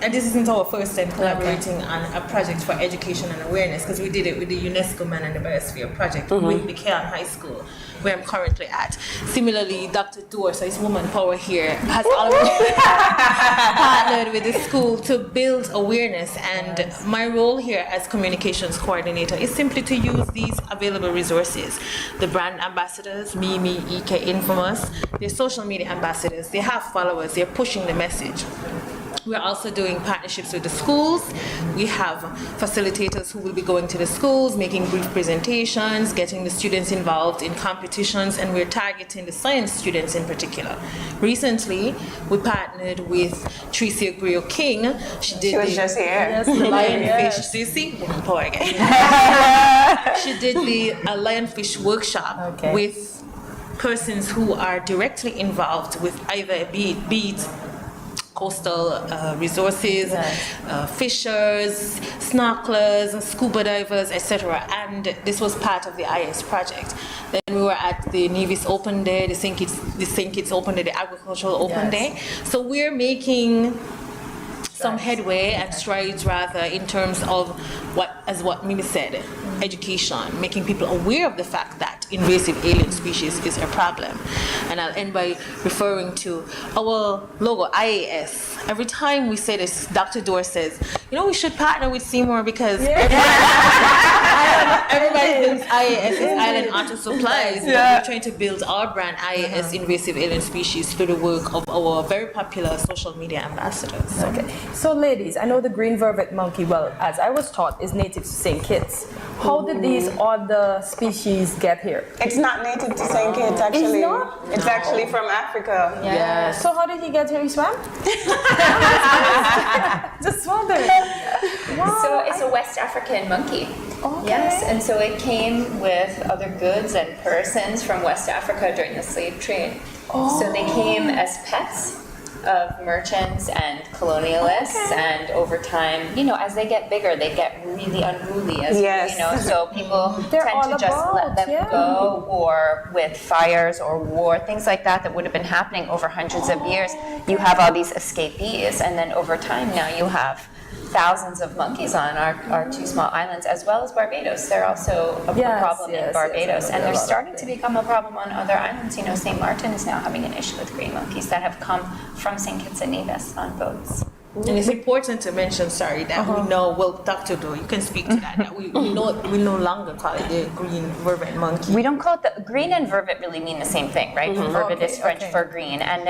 and this isn't our first time collaborating on a project for education and awareness, because we did it with the UNESCO Man and the Biosphere project with the Kean High School, where I'm currently at. Similarly, Dr. Dor, so his woman power here, has already partnered with the school to build awareness. And my role here as communications coordinator is simply to use these available resources. The brand ambassadors, Mimi, EK, Infamous, they're social media ambassadors. They have followers. They're pushing the message. We're also doing partnerships with the schools. We have facilitators who will be going to the schools, making brief presentations, getting the students involved in competitions, and we're targeting the science students in particular. Recently, we partnered with Tricia Griot-King. She was just here. Yes, the lionfish. Do you see? Woman power again. She did the lionfish workshop with persons who are directly involved with either beads, coastal resources, fishers, snorkelers, scuba divers, etc. And this was part of the IS project. Then we were at the Nevis Open Day, the St. Kitts Open Day, the Agricultural Open Day. So we're making some headway and strides rather in terms of what Mimi said, education, making people aware of the fact that invasive alien species is a problem. And I'll end by referring to our logo, IAS. Every time we say this, Dr. Dor says, we should partner with Seymour because everybody thinks IAS is Island Auto Supplies, but we're trying to build our brand, IAS Invasive Alien Species, through the work of our very popular social media ambassadors. Okay. So ladies, I know the green vervet monkey, well, as I was taught, is native to St. Kitts. How did these other species get here? It's not native to St. Kitts, actually. It's not? It's actually from Africa. Yes. So how did he get here? He swam? Just wondering. Wow. So it's a West African monkey. Okay. Yes, and so it came with other goods and persons from West Africa during the slave trade. So they came as pets of merchants and colonialists, and over time, as they get bigger, they get really unruly, so people tend to just let them go, or with fires or war, things like that would have been happening over hundreds of years. You have all these escapees, and then over time now you have thousands of monkeys on our two small islands, as well as Barbados. They're also a problem in Barbados, and they're starting to become a problem on other islands. St. Martin is now having an issue with green monkeys that have come from St. Kitts and Nevis on boats. And it's important to mention, that we know, well, Dr. Do, you can speak to that we no longer call it the green vervet monkey. We don't call it green and vervet really mean the same thing, right? Vervet is French for green, and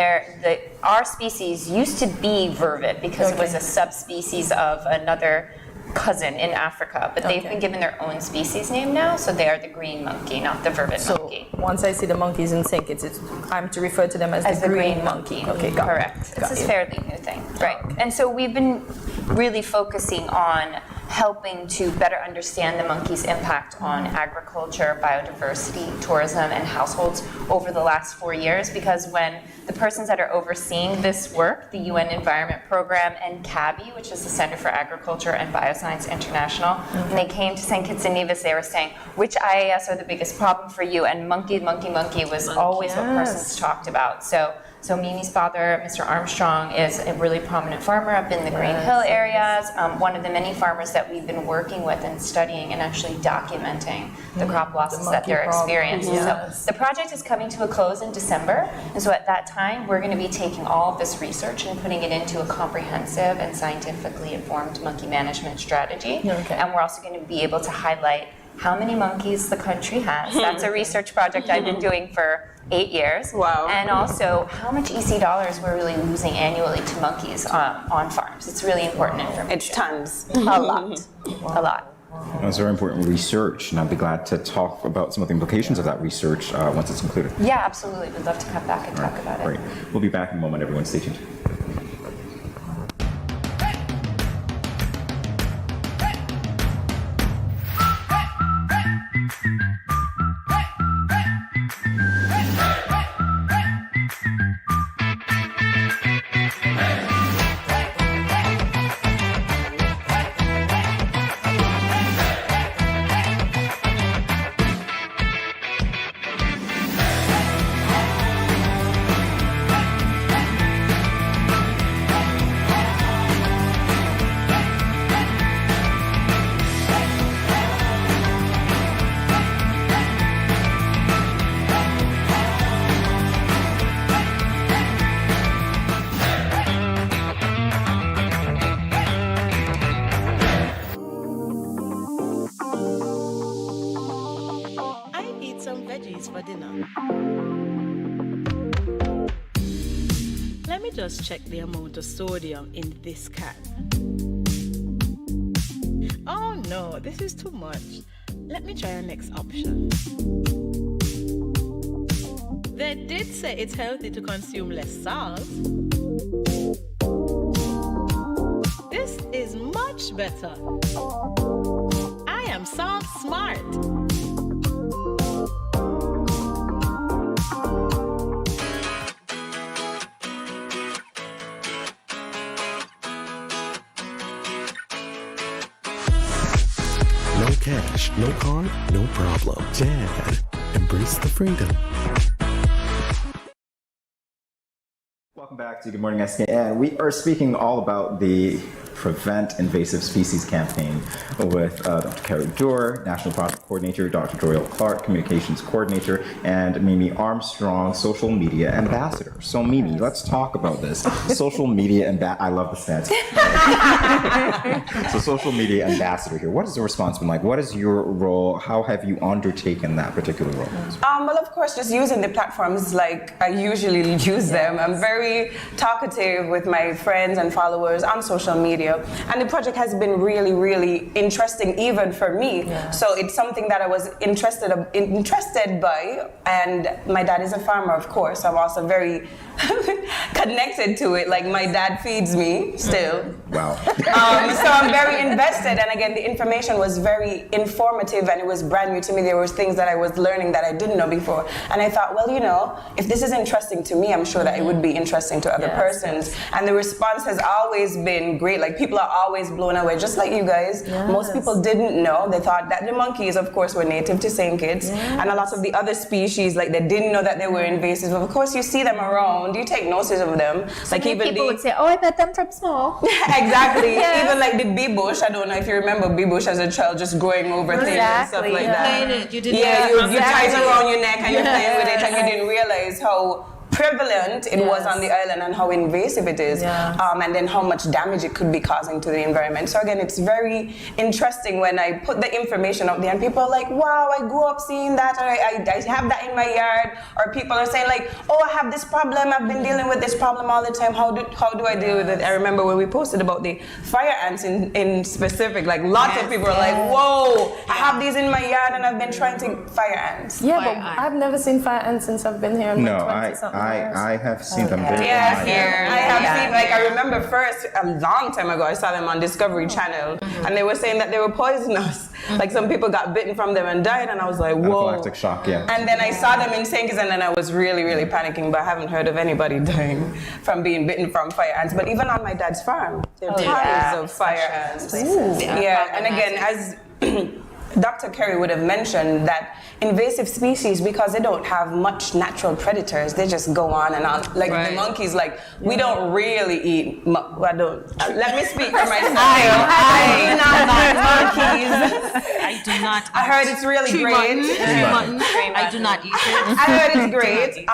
our species used to be vervet because it was a subspecies of another cousin in Africa, but they've been given their own species name now, so they are the green monkey, not the vervet monkey. Once I see the monkeys in St. Kitts, I'm to refer to them as the green monkey. Okay, got Correct. It's a fairly new thing, right? And so we've been really focusing on helping to better understand the monkey's impact on agriculture, biodiversity, tourism, and households over the last 4 years, because when the persons that are overseeing this work, the UN Environment Program and CABI, which is the Center for Agriculture and Bioscience International, when they came to St. Kitts and Nevis, they were saying, which IAS are the biggest problem for you? And monkey was always what persons talked about. So Mimi's father, Mr. Armstrong, is a really prominent farmer up in the Green Hill areas, one of the many farmers that we've been working with and studying and actually documenting the crop losses that they're experiencing. So the project is coming to a close in December, and so at that time, we're going to be taking all of this research and putting it into a comprehensive and scientifically informed monkey management strategy. And we're also going to be able to highlight how many monkeys the country has. That's a research project I've been doing for 8 years. Wow. And also how much EC dollars we're really losing annually to monkeys on farms. It's really important information. It's tons. A lot. A lot. That's very important research, and I'll be glad to talk about some of the implications of that research once it's concluded. Yeah, absolutely. We'd love to come back and talk about it. Great. We'll be back in a moment, everyone. Stay tuned. Let me just check the amount of sodium in this can. Oh no, this is too much. Let me try a next option. They did say it's healthy to consume less salt. This is much better. I am salt smart. No cash, no card, no problem. Dad, embrace the freedom. Welcome back to Good Morning SKN. We are speaking all about the Prevent Invasive Species campaign with Dr. Carrie Dorr, National Project Coordinator, Dr. Doyle Clark, Communications Coordinator, and Mimi Armstrong, Social Media Ambassador. So Mimi, let's talk about this. Social Media I love the stats. So Social Media Ambassador here. What has the response been like? What is your role? How have you undertaken that particular role? Well, of course, just using the platforms like I usually use them. I'm very talkative with my friends and followers on social media. And the project has been really, really interesting even for me. Yes. So it's something that I was interested by. And my dad is a farmer, of course. I'm also very connected to it. Like my dad feeds me still. Wow. So I'm very invested. And again, the information was very informative and it was brand new to me. There was things that I was learning that I didn't know before. And I thought, well, you know, if this is interesting to me, I'm sure that it would be interesting to other persons. And the response has always been great. Like people are always blown away, just like you guys. Yes. Most people didn't know. They thought that the monkeys, of course, were native to St. Kitts. Yes. And a lot of the other species, like they didn't know that they were invasive. But of course, you see them around. You take notice of them. So like even people would say, "Oh, I met them from small." Exactly. Yes. Even like the bee bush. I don't know if you remember bee bush as a child, just growing over things and stuff like that. You did you tie it around your neck and you're playing with it, and you didn't realize how prevalent it was on the island and how invasive it is, and then how much damage it could be causing to the environment. So again, it's very interesting when I put the information out there and people are like, wow, I grew up seeing that, or I have that in my yard, or people are saying like, oh, I have this problem, I've been dealing with this problem all the time, how do I deal with it? I remember when we posted about the fire ants in specific, like lots of people are like, whoa, I have these in my yard and I've been trying to fire ants. Yeah, but I've never seen fire ants since I've been here. No, I have seen them very here. I have seen, like, I remember first, a long time ago, I saw them on Discovery Channel, and they were saying that they were poisonous. Like, some people got bitten from them and died, and I was like, whoa. Anaphylactic shock, yeah. And then I saw them in St. Kitts, and then I was really, really panicking, but I haven't heard of anybody dying from being bitten from fire ants. But even on my dad's farm, there are tons of fire ants. Yeah, and again, as Dr. Kerry would have mentioned, that invasive species, because they don't have much natural predators, they just go on and on. Like the monkeys, like we don't really eat. Let me speak for myself. I do not eat monkeys. I do not. I heard it's really great. I do not eat it. I heard it's great.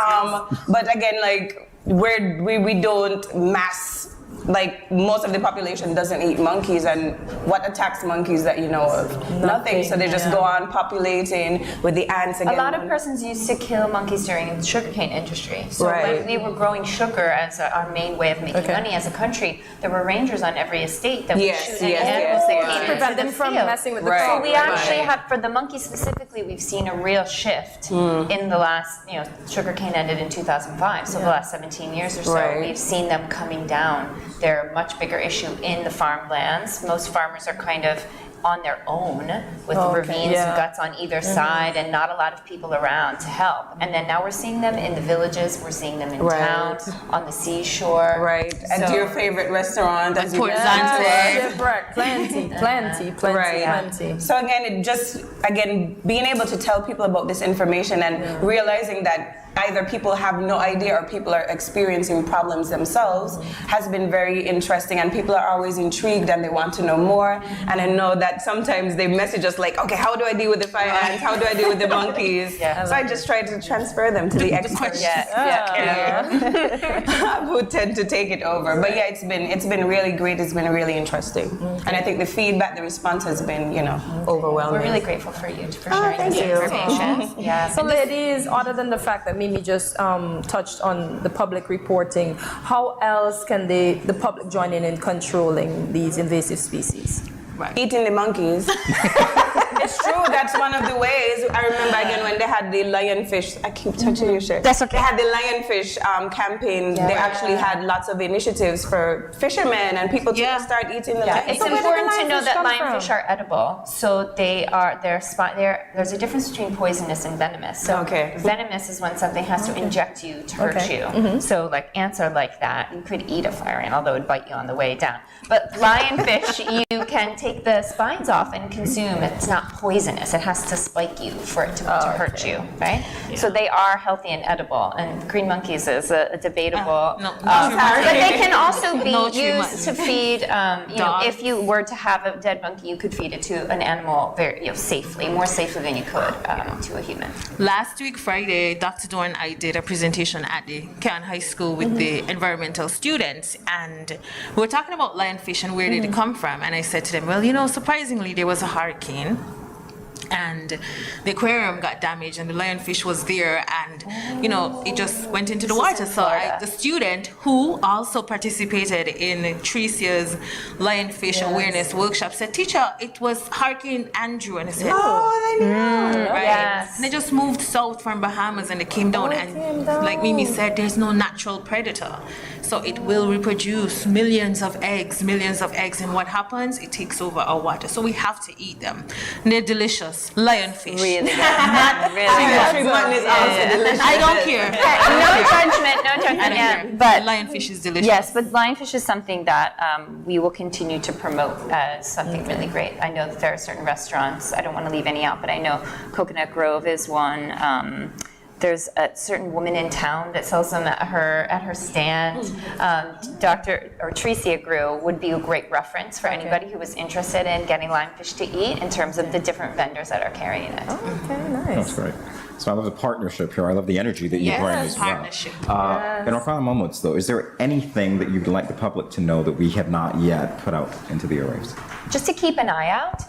But again, like we don't mass like most of the population doesn't eat monkeys, and what attacks monkeys that you know of? Nothing. So they just go on populating with the ants again. A lot of persons used to kill monkeys during the sugarcane industry. So Right. when we were growing sugar as our main way of making money as a country, there were rangers on every estate that would shoot any animals that came Prevent into them the from field. messing with the So crop. we actually have, for the monkeys specifically, we've seen a real shift in the last, sugarcane ended in 2005, so the last 17 years or so, Right. we've seen them coming down. They're a much bigger issue in the farmlands. Most farmers are kind of on their own with ravines and guts on either side and not a lot of people around to help. And then now we're seeing them in the villages, we're seeing them in town, on the seashore. Right. And So- your favorite restaurant, as you Plenty. Plenty. So again, being able to tell people about this information and realizing that either people have no idea or people are experiencing problems themselves has been very interesting, and people are always intrigued and they want to know more. And I know that sometimes they message us like, okay, how do I deal with the fire ants? How do I deal with the monkeys? So I just try to transfer them to the experts who tend to take it over. But yeah, it's been really great. It's been really interesting. And I think the feedback, the response has been, overwhelming. We're really grateful for you for sharing this Thank you. information. Yeah. So ladies, other than the fact that Mimi just touched on the public reporting, how else can the public join in controlling these invasive species? Eating the monkeys. It's true, that's one of the ways. I remember again when they had the lionfish, I keep touching your shirt. That's okay. They had the lionfish campaign. They actually had lots of initiatives for fishermen and people to start eating the lionfish. It's important to know that lionfish are edible. So there's a difference between poisonous and venomous. So venomous is when something has to inject you to hurt you. So like ants are like that. You could eat a fire ant, although it would bite you on the way down. But lionfish, you can take the spines off and consume. It's not poisonous. It has to spike you for it to hurt you, right? So they are healthy and edible. And green monkeys is a debatable. But they can also be used to feed. If you were to have a dead monkey, you could feed it to an animal very safely, more safely than you could to a human. Last week, Friday, Dr. Dorn and I did a presentation at the Can High School with the environmental students, and we were talking about lionfish and where did it come from. And I said to them, well, surprisingly, there was a hurricane and the aquarium got damaged and the lionfish was there, and it just went into the water. So the student who also participated in Tricia's lionfish awareness workshop said, teacher, it was Hurricane Andrew. And I said, right. Yes. And they just moved south from Bahamas and they came down, and like Mimi said, there's no natural predator. So it will reproduce millions of eggs, and what happens? It takes over our water. So we have to eat them. And they're delicious. Lionfish. Really good. I don't care. No judgment. But lionfish is delicious. Yes, but lionfish is something that we will continue to promote as something really great. I know that there are certain restaurants, I don't want to leave any out, but I know Coconut Grove is one. There's a certain woman in town that sells them at her stand. Tricia Grew would be a great reference for anybody who was interested in getting lionfish to eat in terms of the different vendors that are carrying it. Okay, nice. That's great. So I love the partnership here. I love the energy that you bring as well. In our final moments, though, is there anything that you'd like the public to know that we have not yet put out into the airwaves? Just to keep an eye out,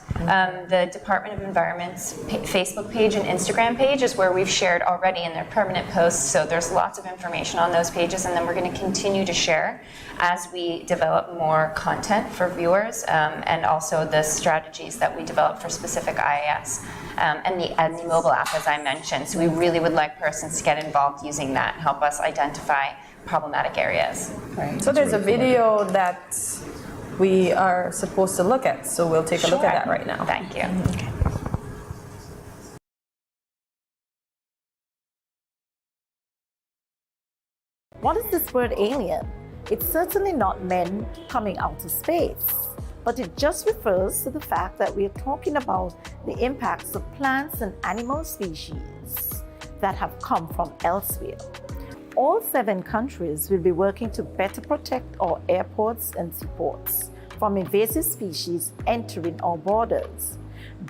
the Department of Environment's Facebook page and Instagram page is where we've shared already in their permanent posts. So there's lots of information on those pages, and then we're going to continue to share as we develop more content for viewers, and also the strategies that we develop for specific IAS. And the mobile app, as I mentioned. So we really would like persons to get involved using that and help us identify problematic areas. Right. So there's a video that we are supposed to look at. So we'll take a look at that right now. Thank you. Okay. What is this word alien? It's certainly not men coming out of space, but it just refers to the fact that we are talking about the impacts of plants and animal species that have come from elsewhere. All 7 countries will be working to better protect our airports and seaports from invasive species entering our borders,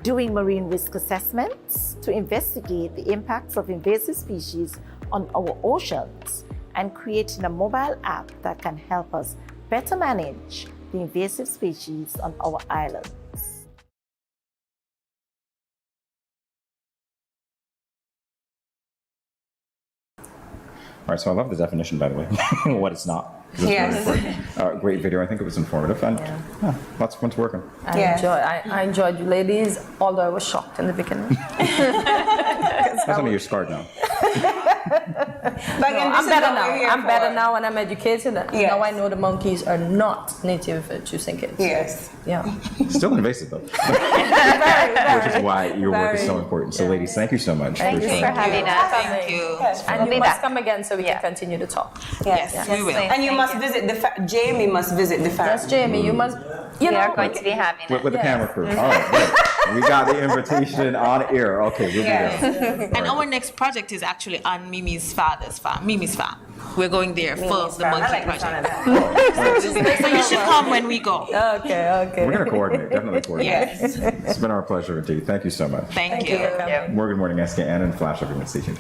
doing marine risk assessments to investigate the impacts of invasive species on our oceans, and creating a mobile app that can help us better manage the invasive species on our islands. All right, so I love the definition, by the way, what it's not. It's Yes. very important. Great video. I think it was informative, and lots of fun to work on. I enjoyed you ladies, although I was shocked in the beginning. That's something you're scarred now. I'm better now. I'm better now, and I'm educated. Yes. Now I know the monkeys are not native to St. Kitts. Yes. Yeah. Still invasive, though. Which is why your work is so important. So, ladies, thank you so much. Thank you for having us. Thank you. Yes, and We'll you be must back. come again so we can continue to talk. Yes, we will. And you must visit Jamie must visit the farm. Yes, Jamie, you must. You We know, are going to be having it. With the camera crew. All right, great. We got the invitation on air. Okay, we'll be there. And our next project is actually on Mimi's father's farm, Mimi's farm. We're going there for the monkey project. So you should come when we go. Okay. We're going to coordinate, definitely coordinate. Yes. It's been our pleasure indeed. Thank you so much. Thank you. More Good Morning SKN and Flash Everyone Station.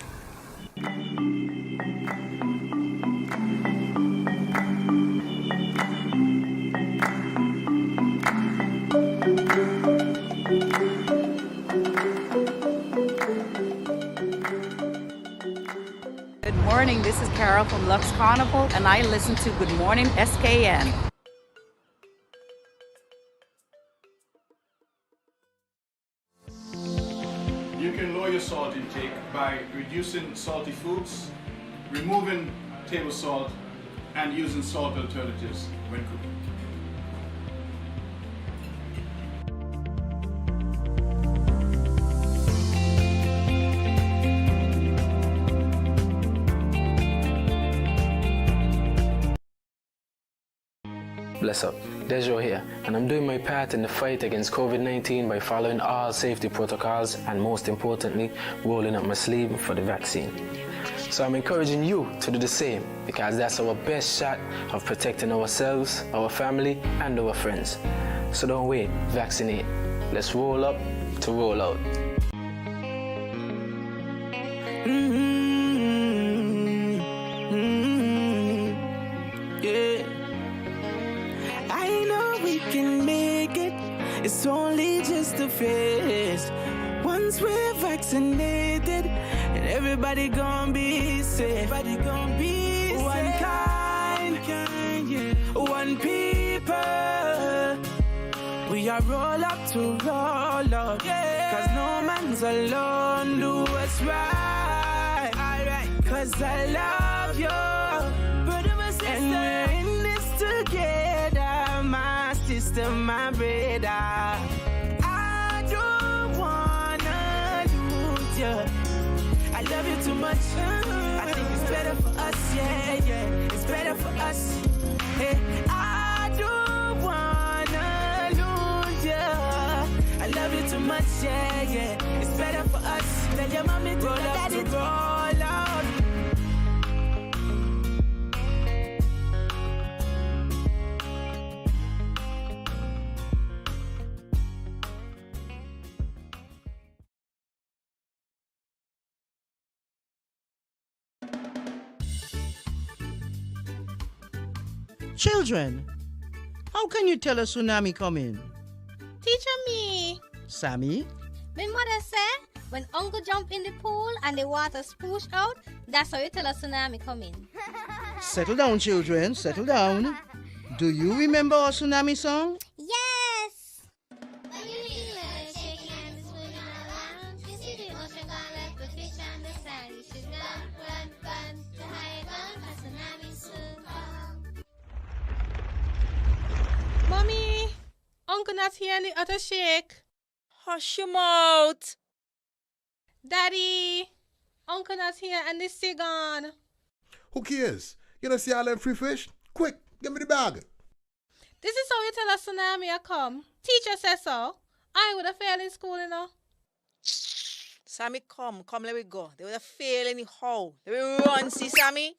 Good morning, this is Carol from Lux Carnival, and I listen to Good Morning SKN. You can lower your salt intake by reducing salty foods, removing table salt, and using salt alternatives when cooking. Bless up, Dejo here, and I'm doing my part in the fight against COVID-19 by following all safety protocols and most importantly, rolling up my sleeve for the vaccine. So I'm encouraging you to do the same because that's our best shot of protecting ourselves, our family, and our friends. So don't wait, vaccinate. Let's roll up to roll out. Yeah. I know we can make it. It's only just a phase. Once we're vaccinated, and everybody gonna be safe. Everybody gonna be safe. One kind, yeah. One people. We are roll up to roll up. Yeah. Cause no man's alone. Do what's right. Alright. Cause I love you. And we're in this together, my sister, my brother. I don't wanna lose you. I love you too much. I think it's better for us, yeah. It's better for us. Hey, I don't wanna lose you. I love you too much, yeah. It's better for us. Tell your mommy to roll up to roll out. Children, how can you tell a tsunami coming? Teacher me. Sammy? My mother said, when uncle jump in the pool and the water spoosh out, that's how you tell a tsunami coming. Settle down, children, settle down. Do you remember our tsunami song? Yes! Mommy, uncle not here and the other shake. Hush your mouth. Daddy, uncle not here and the sea gone. Who cares? You don't see all them free fish? Quick, give me the bag. This is how you tell a tsunami I come. Teacher says so. I would have failed in school, you know. Sammy, come, let me go. They would have failed anyhow. Let me run, see Sammy.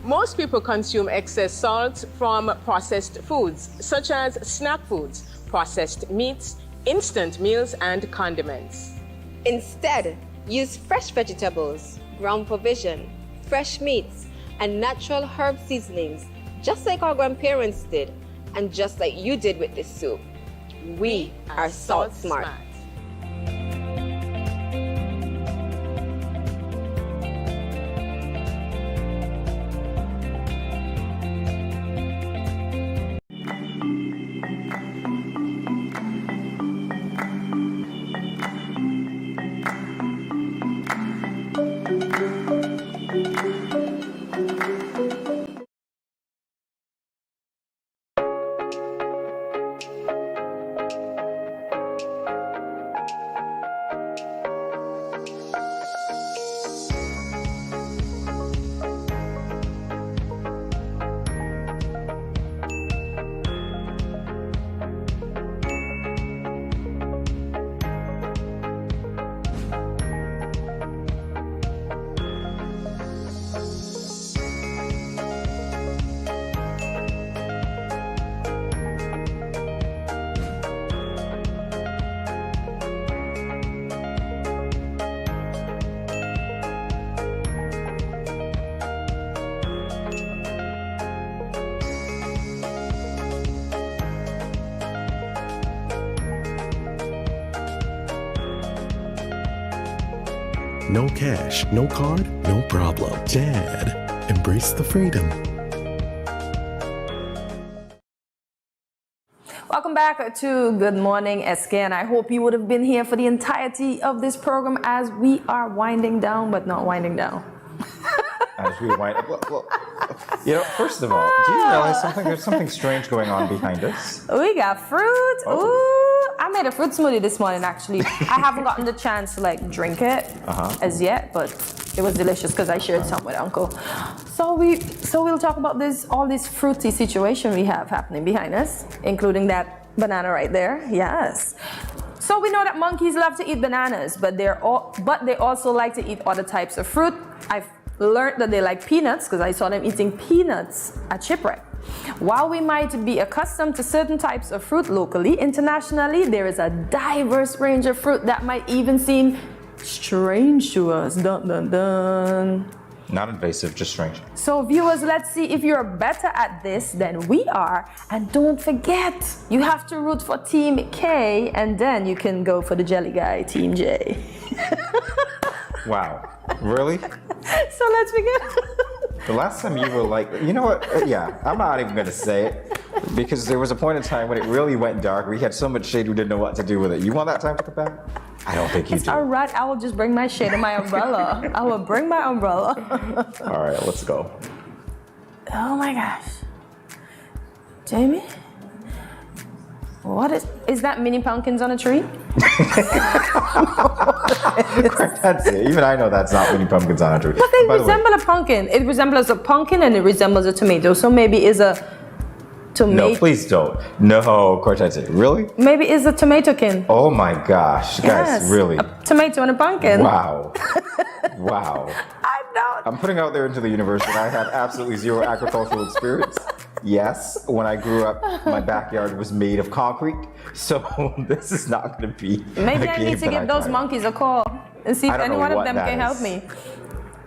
Most people consume excess salt from processed foods, such as snack foods, processed meats, instant meals, and condiments. Instead, use fresh vegetables, ground provision, fresh meats, and natural herb seasonings, just like our grandparents did, and just like you did with this soup. We are salt smart. No cash, no card, no problem. Dad, embrace the freedom. Welcome back to Good Morning SKN. I hope you would have been here for the entirety of this program as we are winding down, but not winding down. As we wind up. You know, first of all, do you realize something? There's something strange going on behind us. We got fruit. Ooh, I made a fruit smoothie this morning, actually. I haven't gotten the chance to like drink it as yet, but it was delicious because I shared some with Uncle. So we'll talk about all this fruity situation we have happening behind us, including that banana right there. Yes. So we know that monkeys love to eat bananas, but they also like to eat other types of fruit. I've learned that they like peanuts because I saw them eating peanuts at shipwreck. While we might be accustomed to certain types of fruit locally, internationally there is a diverse range of fruit that might even seem strange to us. Dun dun dun. Not invasive, just strange. So viewers, let's see if you're better at this than we are. And don't forget, you have to root for Team K and then you can go for the jelly guy, Team J. Wow. Really? So let's begin. The last time you were like, you know what? Yeah, I'm not even going to say it because there was a point in time when it really went dark. We had so much shade we didn't know what to do with it. You want that time to come back? I don't think you do. All right, I will just bring my shade and my umbrella. I will bring my umbrella. All right, let's go. Oh my gosh. Jamie? What is that mini pumpkins on a tree? That's it. Even I know that's not mini pumpkins on a tree. But they resemble a pumpkin. It resembles a pumpkin and it resembles a tomato. So maybe it's a tomato. No, please don't. No, Cortese. Really? Maybe it's a tomato-kin. Oh my gosh, Yes, guys, really? a tomato and a pumpkin. Wow. Wow. I know. I'm putting out there into the universe that I have absolutely zero agricultural experience. Yes, when I grew up, my backyard was made of concrete, so this is not going to be. Maybe I need to give those monkeys a call and see if any one of them can help me.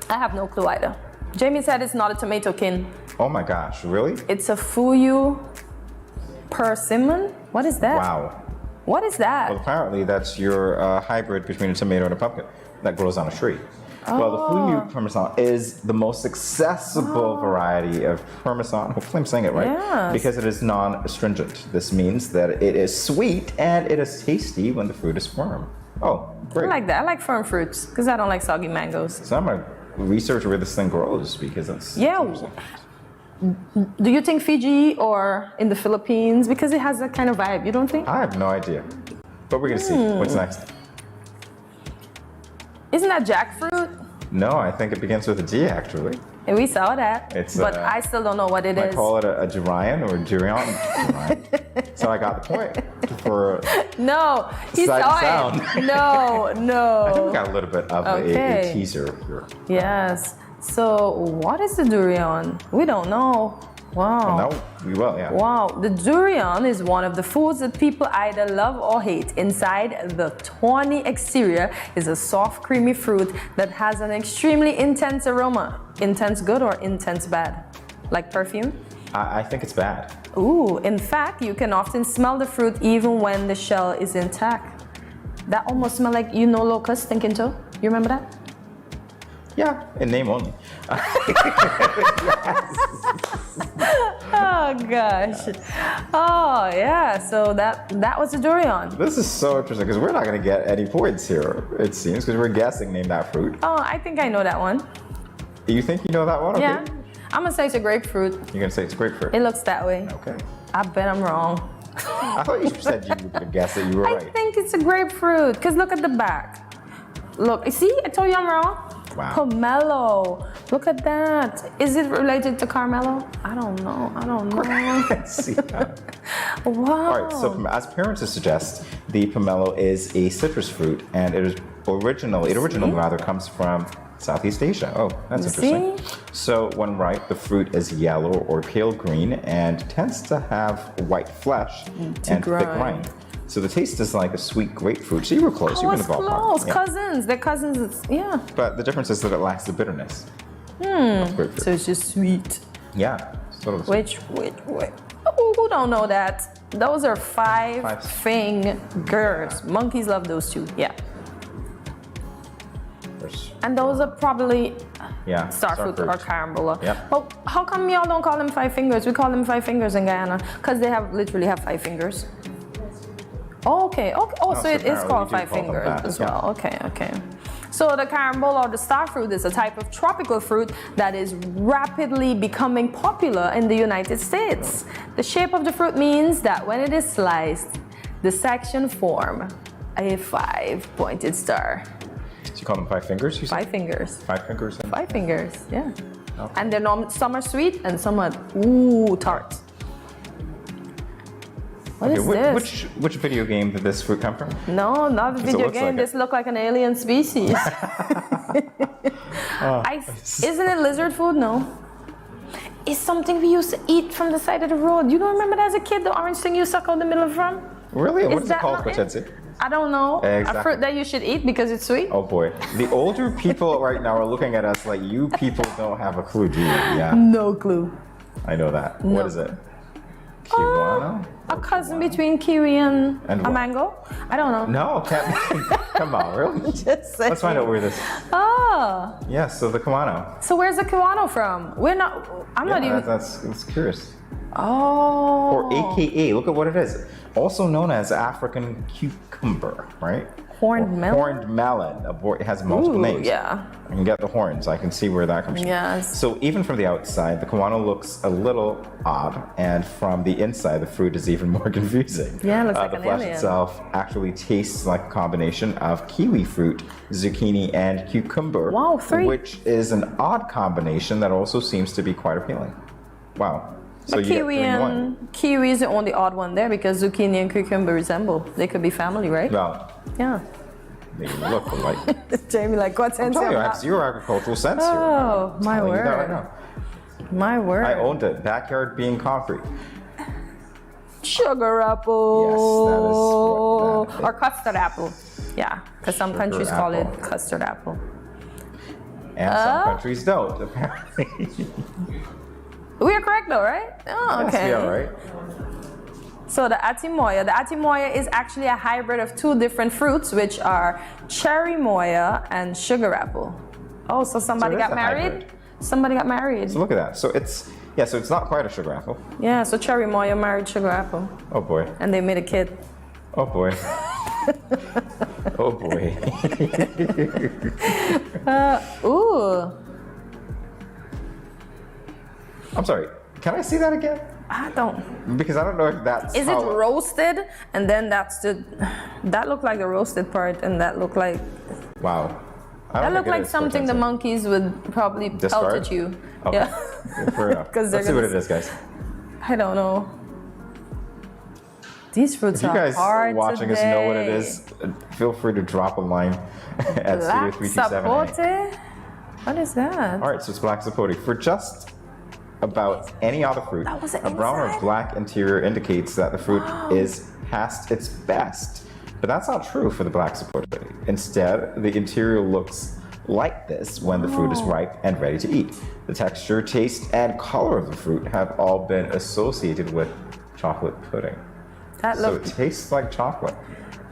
I have no clue either. Jamie said it's not a tomato-kin. Oh my gosh, really? It's a Fuyu persimmon. What is that? Wow. What is that? Well, apparently that's your hybrid between a tomato and a pumpkin that grows on a tree. Well, the Fuyu Parmesan is the most accessible variety of Parmesan. Hopefully I'm saying it right. Yes. Because it is non-astringent. This means that it is sweet and it is tasty when the fruit is firm. Oh, great. I like that. I like firm fruits because I don't like soggy mangoes. So I'm going to research where this thing grows because that's... Yeah. Do you think Fiji or in the Philippines? Because it has that kind of vibe, you don't think? I have no idea. But we're going to see. What's next? Isn't that jackfruit? No, I think it begins with a D, actually. And we saw that. But I still don't know what it is. I call it a durian or durian. So I got the point for No, he saw it. No. I think we got a little bit of a teaser here. Yes. So what is the durian? We don't know. Wow. Well, now we will, yeah. Wow, the durian is one of the foods that people either love or hate. Inside the thorny exterior is a soft, creamy fruit that has an extremely intense aroma. Intense good or intense bad? Like perfume? I think it's bad. Ooh, in fact, you can often smell the fruit even when the shell is intact. That almost smells like, locust stinking toe. You remember that? Yeah, in name only. Oh gosh. Oh yeah. So that was a durian. This is so interesting because we're not going to get any points here, it seems, because we're guessing name that fruit. Oh, I think I know that one. You think you know that one? Okay. Yeah. I'm gonna say it's a grapefruit. You're going to say it's grapefruit? It looks that way. Okay. I bet I'm wrong. I thought you said you were going to guess it. You were right. I think it's a grapefruit because look at the back. Look, see, I told you I'm wrong. Wow. Pomelo. Look at that. Is it related to Carmelo? I don't know. Let's see that. Wow. All right, so as parents suggest, the pomelo is a citrus fruit, and it originally comes from Southeast Asia. Oh, that's interesting. So when ripe, the fruit is yellow or pale green and tends to have white flesh and thick rind. So the taste is like a sweet grapefruit. So you were close. You were in the ballpark. Close. Yeah. Cousins. They're cousins. Yeah. But the difference is that it lacks the bitterness. Of grapefruit. So it's just sweet. Yeah. Sort of Wait. Oh, who don't know that? Those are five fingers. Monkeys love those too. Yeah. And those are probably starfruit or carambola. Yep. But how come y'all don't call them 5 fingers? We call them 5 fingers in Guyana because they literally have 5 fingers. Oh, okay. Oh, so it is called 5 fingers as well. Okay. So the carambola or the starfruit is a type of tropical fruit that is rapidly becoming popular in the United States. The shape of the fruit means that when it is sliced, the section form a 5-pointed star. So you call them 5 fingers? 5 fingers. 5 fingers? 5 fingers, yeah. Okay. And they're some are sweet and some are tart. What is this? Which video game did this fruit come from? No, not a video game. This looks like an alien species. Isn't it lizard food? No. It's something we used to eat from the side of the road. You don't remember that as a kid, the orange thing you suck out the middle from? Really? What is it called, Cortensi? I don't know. Exactly. A fruit that you should eat because it's sweet? Oh boy. The older people right now are looking at us like you people don't have a clue, do you? Yeah. No clue. I know that. No. What is it? Kiwano? A cousin between kiwi and a mango? I don't know. No, can't be. Come on, really? Just saying. Let's find out where this. Oh. Yeah, so the kiwano. So where's the kiwano from? I'm not even. That's curious. Oh. Or AKA, look at what it is. Also known as African cucumber, right? Horned melon. Horned melon. It has multiple names. Yeah. I can get the horns. I can see where that comes from. Yes. So even from the outside, the kiwano looks a little odd, and from the inside, the fruit is even more confusing. Yeah, it looks like the an flesh alien. itself actually tastes like a combination of kiwi fruit, zucchini, and cucumber. Wow, 3. Which is an odd combination that also seems to be quite appealing. Wow. So But kiwi is the only odd one there because zucchini and cucumber resemble. They could be family, right? Well, yeah. they look alike. Jamie, like what sense? I'm telling you, I have zero agricultural sense here. Oh, I'm my telling you word. that right now. My word. I owned it. Backyard being concrete. Sugar apple. Yes, that is what that is. Or custard apple. Yeah, because some Sugar countries call apple. it custard apple. And some countries don't, apparently. We are correct though, right? Oh, okay. Yes, we are, right? So the atimoya. The atimoya is actually a hybrid of 2 different fruits, which are cherry moya and sugar apple. Oh, so somebody So it is got a married? hybrid. Somebody got married. So look at that. So it's not quite a sugar apple. Yeah, so cherry moya married sugar apple. Oh boy. And they made a kid. Oh boy. Oh boy. Ooh. I'm sorry. Can I see that again? I don't. Because I don't know if that's. Is it roasted? And then that looked like the roasted part, and that looked like. Wow. That looked like something the monkeys would probably pelt at you. Okay. Yeah. Fair enough. Let's see what it is, guys. I don't know. These fruits If you are guys hard watching us know what it is, feel free to drop a line at Studio 327. Sapote? What is that? All right, so it's black sapote. For just about any other fruit, a brown or black interior indicates that the fruit is past its best. But that's not true for the black sapote. Instead, the interior looks like this when the fruit is ripe and ready to eat. The texture, taste, and color of the fruit have all been associated with chocolate pudding. So it tastes like chocolate.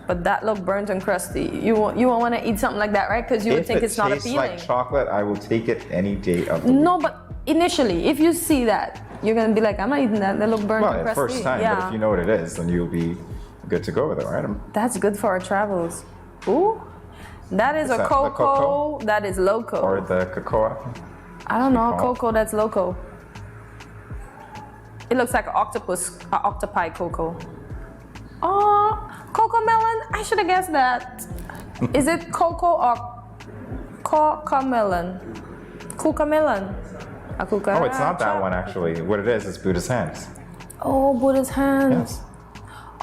But that look burnt and crusty. You won't want to eat something like that, right? Because you would think it's not appealing. If it tastes like chocolate, I will take it any day of the No, week. but initially, if you see that, you're going to be like, I'm not eating that. They look burnt and Well, crusty. the first time, but if you know what it is, then you'll be good to go with it, right? That's good for our travels. Ooh. That is Is a that the cocoa that is loco. Or the cocoa? I don't know, cocoa that's loco. It looks like an octopi cocoa. Oh, cocoa melon? I should have guessed that. Is it cocoa or cocoa melon? Cocoa melon. Oh, it's not that one actually. What it is Buddha's hands. Oh, Buddha's hands. Yes.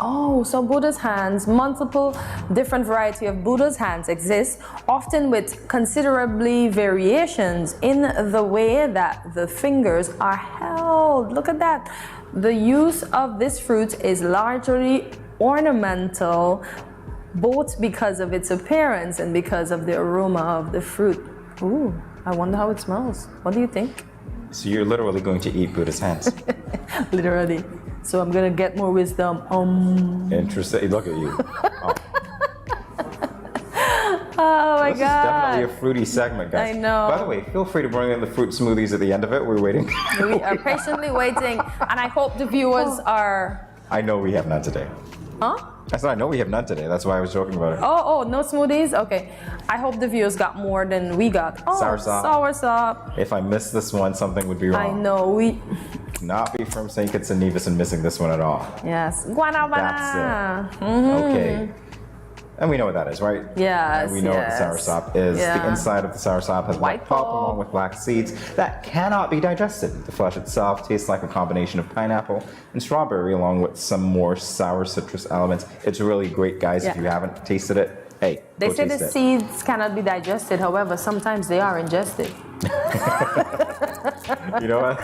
Oh, so Buddha's hands, multiple different variety of Buddha's hands exist, often with considerably variations in the way that the fingers are held. Look at that. The use of this fruit is largely ornamental, both because of its appearance and because of the aroma of the fruit. Ooh, I wonder how it smells. What do you think? So you're literally going to eat Buddha's hands. Literally. So I'm gonna get more wisdom. Interesting. Look at you. Oh my This God. is definitely a fruity segment, guys. I know. By the way, feel free to bring in the fruit smoothies at the end of it. We're waiting. We are patiently waiting, and I hope the viewers are. I know we have none today. Huh? I said I know we have none today. That's why I was joking about it. Oh, no smoothies? Okay. I hope the viewers got more than we got. Oh, soursop. If I missed this one, something would be wrong. I know. We. Not be from St. Kitts and Nevis and missing this one at all. Yes. Guanabana. That's it. Mhm. Okay. And we know what that is, right? Yes. And we know what the soursop is. Yeah. The inside of the soursop has white pulp along with black seeds that cannot be digested. The flesh itself tastes like a combination of pineapple and strawberry along with some more sour citrus elements. It's really great, guys. If Yeah. you haven't tasted it, hey, They go say the taste it. seeds cannot be digested. However, sometimes they are ingested. You know what?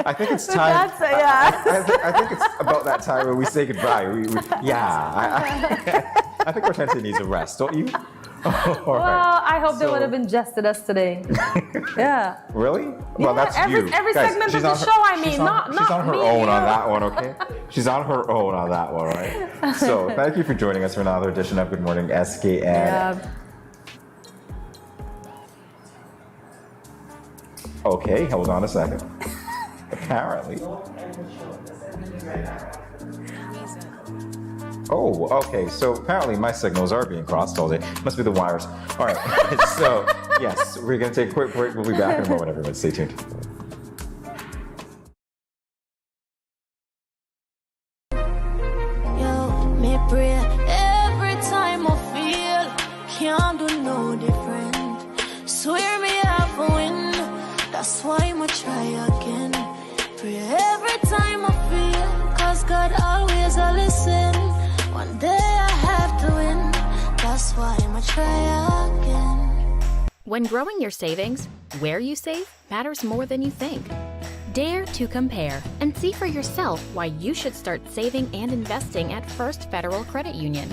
I think it's time. I think it's about that time where we say goodbye. I think Hortensia needs a rest, don't you? Well, I hope they would have ingested us today. Yeah. Really? Well, that's you. Every Guys, segment of she's the on her- show, I mean, she's not She's on her me, own on you. that one, okay? She's on her own on that one, right? So, thank you for joining us for another edition of Good Morning SKN. Yeah. Okay, hold on a second. Apparently. Oh, okay. So apparently my signals are being crossed all day. Must be the wires. All right. So, yes, we're going to take a quick break. We'll be back in a moment, everyone. Stay tuned. Yo, me pray every time I feel can't do no different. Swear me have a win. That's why I'ma try again. Pray every time I feel, cause God always a listen. One day I have to win. That's why I'ma try again. When growing your savings, where you save matters more than you think. Dare to compare and see for yourself why you should start saving and investing at First Federal Credit Union.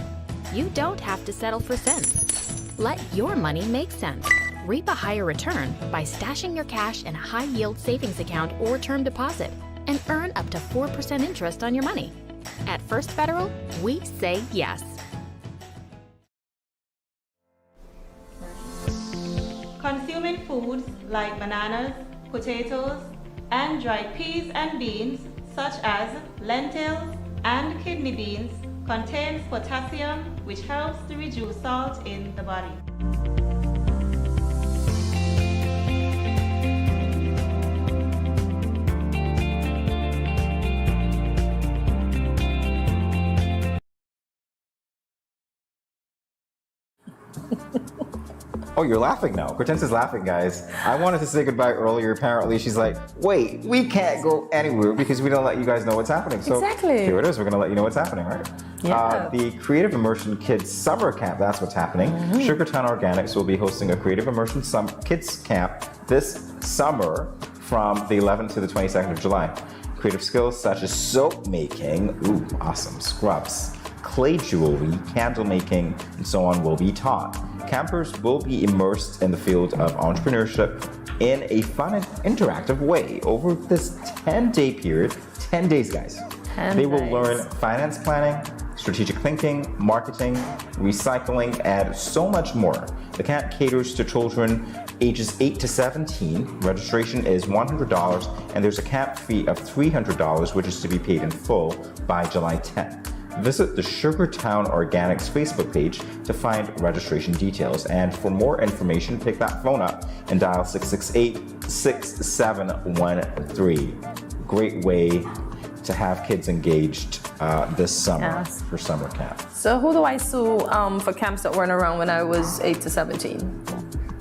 You don't have to settle for cents. Let your money make sense. Reap a higher return by stashing your cash in a high-yield savings account or term deposit and earn up to 4% interest on your money. At First Federal, we say yes. Consuming foods like bananas, potatoes, and dried peas and beans, such as lentils and kidney beans, contains potassium, which helps to reduce salt in the body. Oh, you're laughing now. Hortensia's laughing, guys. I wanted to say goodbye earlier. Apparently, she's like, wait, we can't go anywhere because we don't let you guys know what's happening. So Exactly. here it is. We're going to let you know what's happening, right? The Creative Immersion Kids Summer Camp, that's what's happening. Sugartown Organics will be hosting a Creative Immersion Kids Camp this summer from the 11th to the 22nd of July. Creative skills such as soap making, ooh, awesome, scrubs, clay jewelry, candle making, and so on will be taught. Campers will be immersed in the field of entrepreneurship in a fun and interactive way over this 10-day period. 10 days, guys. They will learn finance planning, strategic thinking, marketing, recycling, and so much more. The camp caters to children ages 8 to 17. Registration is $100, and there's a camp fee of $300, which is to be paid in full by July 10th. Visit the Sugartown Organics Facebook page to find registration details. And for more information, pick that phone up and dial 668-6713. Great way to have kids engaged this summer for summer camp. So who do I sue for camps that weren't around when I was 8 to 17?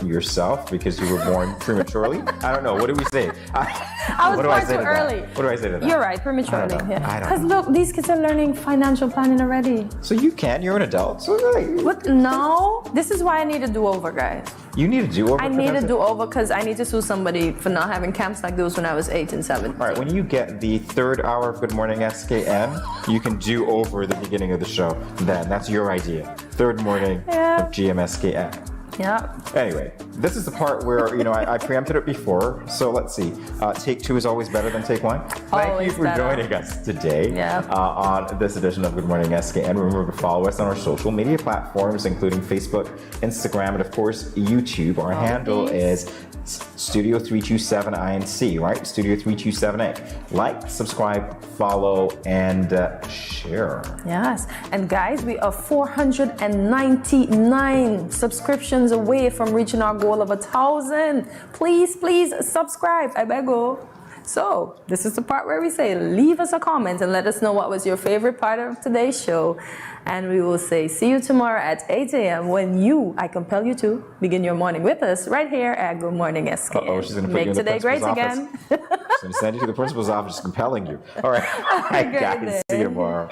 Yourself, because you were born prematurely? I don't know. What do we say? I was born too early. What do I say to that? You're right, prematurely. I don't know. Because look, these kids are learning financial planning already. So you can. You're an adult. So What? No. This is why I need a do-over, guys. You need a do-over? I need a do-over because I need to sue somebody for not having camps like those when I was 8 and 7. All right, when you get the third hour of Good Morning SKN, you can do over the beginning of the show. Then that's your idea. Third morning of GMSKN. Yeah. Anyway, this is the part where, I preempted it before. So let's see. Take two is always better than take one. Thank you for joining us today on this edition of Good Morning SKN. Remember to follow us on our social media platforms, including Facebook, Instagram, and of course, YouTube. Our handle is Studio327INC, right? Studio327A. Like, subscribe, follow, and share. Yes. And guys, we are 499 subscriptions away from reaching our goal of 1,000. Please subscribe. I beg you. So this is the part where we say, leave us a comment and let us know what was your favorite part of today's show. And we will say, see you tomorrow at 8 a.m. when I compel you to begin your morning with us right here at Good Morning SKN. Uh-oh, she's going to put you in the today great principal's again. She's going to send you to the principal's office, compelling you. All right. Bye, guys. See you tomorrow.